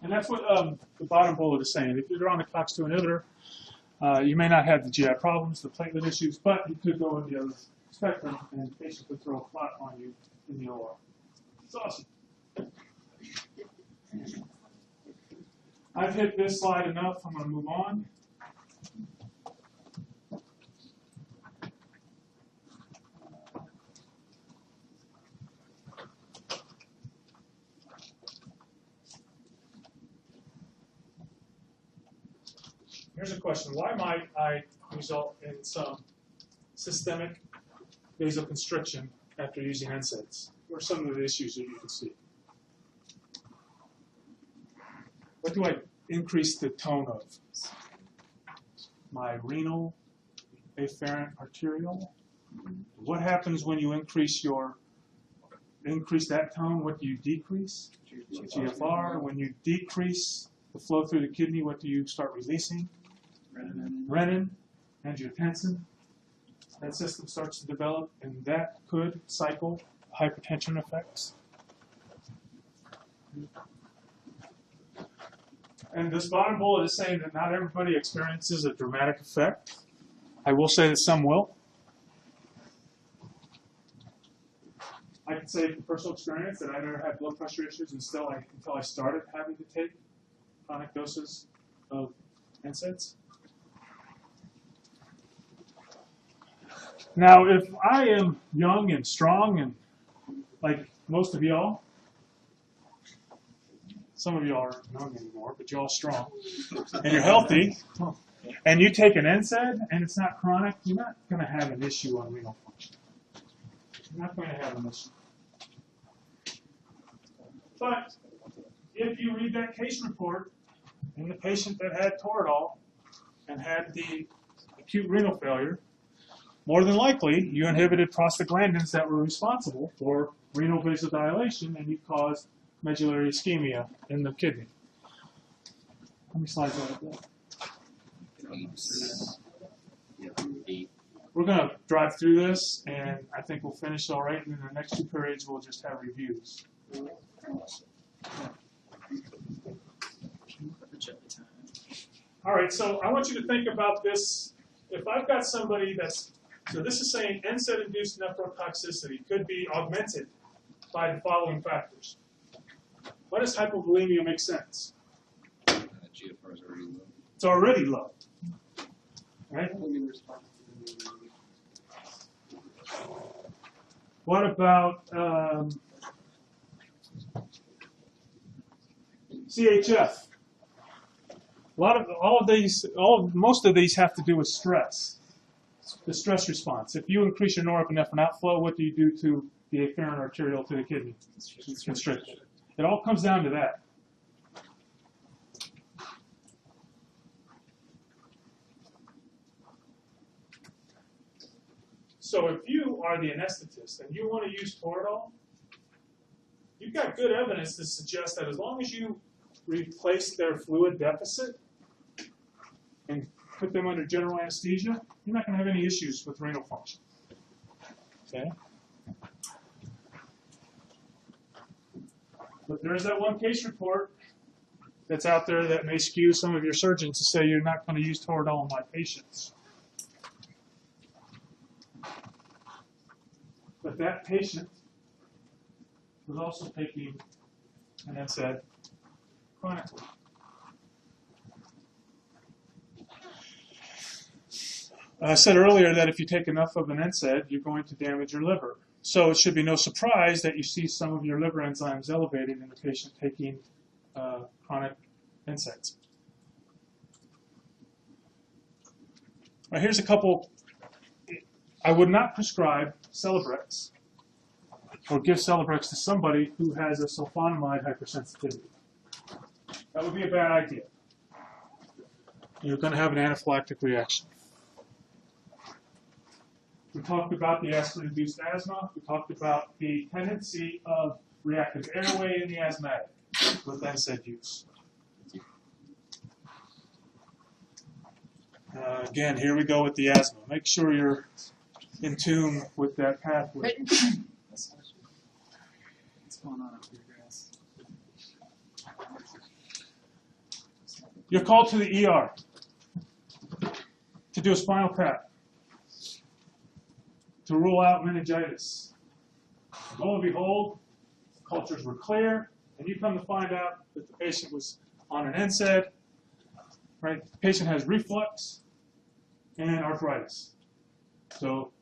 And that's what the bottom bullet is saying. If you're on a COX-2 inhibitor, you may not have the GI problems, the platelet issues, but you could go in the other spectrum and the patient could throw a clot on you in the OR. It's awesome. I've hit this slide enough. I'm going to move on. Here's a question. Why might I result in some systemic vasoconstriction after using NSAIDs? What are some of the issues that you can see? What do I increase the tone of? My renal, afferent, arterial? What happens when you increase that tone? What do you decrease? GFR. When you decrease the flow through the kidney, what do you start releasing? Renin, angiotensin. That system starts to develop, and that could cycle hypertension effects. And this bottom bullet is saying that not everybody experiences a dramatic effect. I will say that some will. I can say from personal experience that I never had blood pressure issues until I started having to take chronic doses of NSAIDs. Now, if I am young and strong and like most of y'all, some of y'all aren't young anymore, but you're all strong, and you're healthy, and you take an NSAID and it's not chronic, you're not going to have an issue on renal function. You're not going to have an issue. But if you read that case report in the patient that had Toradol and had the acute renal failure, more than likely you inhibited prostaglandins that were responsible for renal vasodilation, and you caused medullary ischemia in the kidney. How many slides do I have? We're going to drive through this, and I think we'll finish all right. And in the next two periods, we'll just have reviews. All right, so I want you to think about this. If I've got somebody so this is saying NSAID-induced nephrotoxicity could be augmented by the following factors. Why does hypovolemia make sense? GFR is already low. It's already low. Right? What about CHF? Most of these have to do with stress, the stress response. If you increase your norepinephrine outflow, what do you do to the afferent arteriole to the kidney. It's constricted. It all comes down to that. So if you are the anesthetist and you want to use Toradol, you've got good evidence to suggest that as long as you replace their fluid deficit and put them under general anesthesia, you're not going to have any issues with renal function. Okay? But there's that one case report that's out there that may skew some of your surgeons to say you're not going to use Toradol on my patients. But that patient was also taking an NSAID chronically. I said earlier that if you take enough of an NSAID, you're going to damage your liver. So it should be no surprise that you see some of your liver enzymes elevated in a patient taking chronic NSAIDs. Now here's a couple. I would not prescribe Celebrex or give Celebrex to somebody who has a sulfonamide hypersensitivity. That would be a bad idea. You're going to have an anaphylactic reaction. We talked about the aspirin-induced asthma. We talked about the tendency of reactive airway in the asthmatic with NSAID use. Again, here we go with the asthma. Make sure you're in tune with that pathway. What's going on up here, guys? You're called to the ER to do a spinal tap to rule out meningitis. Lo and behold, cultures were clear, and you come to find out that the patient was on an NSAID. Right? The patient has reflux and arthritis. So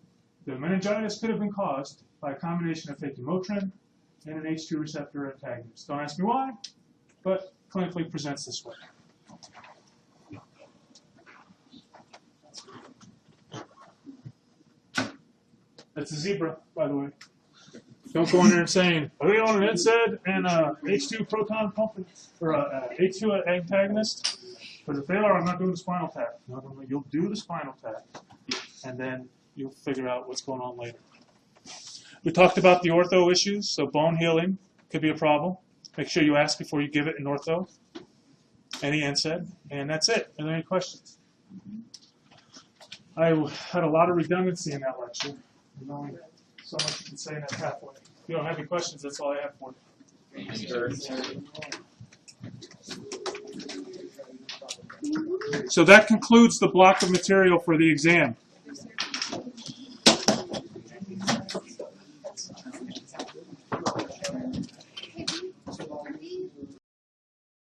the meningitis could have been caused by a combination of taking Motrin and an H2 receptor antagonist. Don't ask me why, but clinically presents this way. That's a zebra, by the way. Don't go in there and saying, are they on an NSAID and H2 proton pump or H2 antagonist? But if they are, I'm not doing the spinal tap. No, you'll do the spinal tap, and then you'll figure out what's going on later. We talked about the ortho issues, so bone healing could be a problem. Make sure you ask before you give it in ortho, any NSAID, and that's it. Are there any questions? I had a lot of redundancy in that lecture. There's only so much you can say in that pathway. If you don't have any questions, that's all I have for you. So that concludes the block of material for the exam.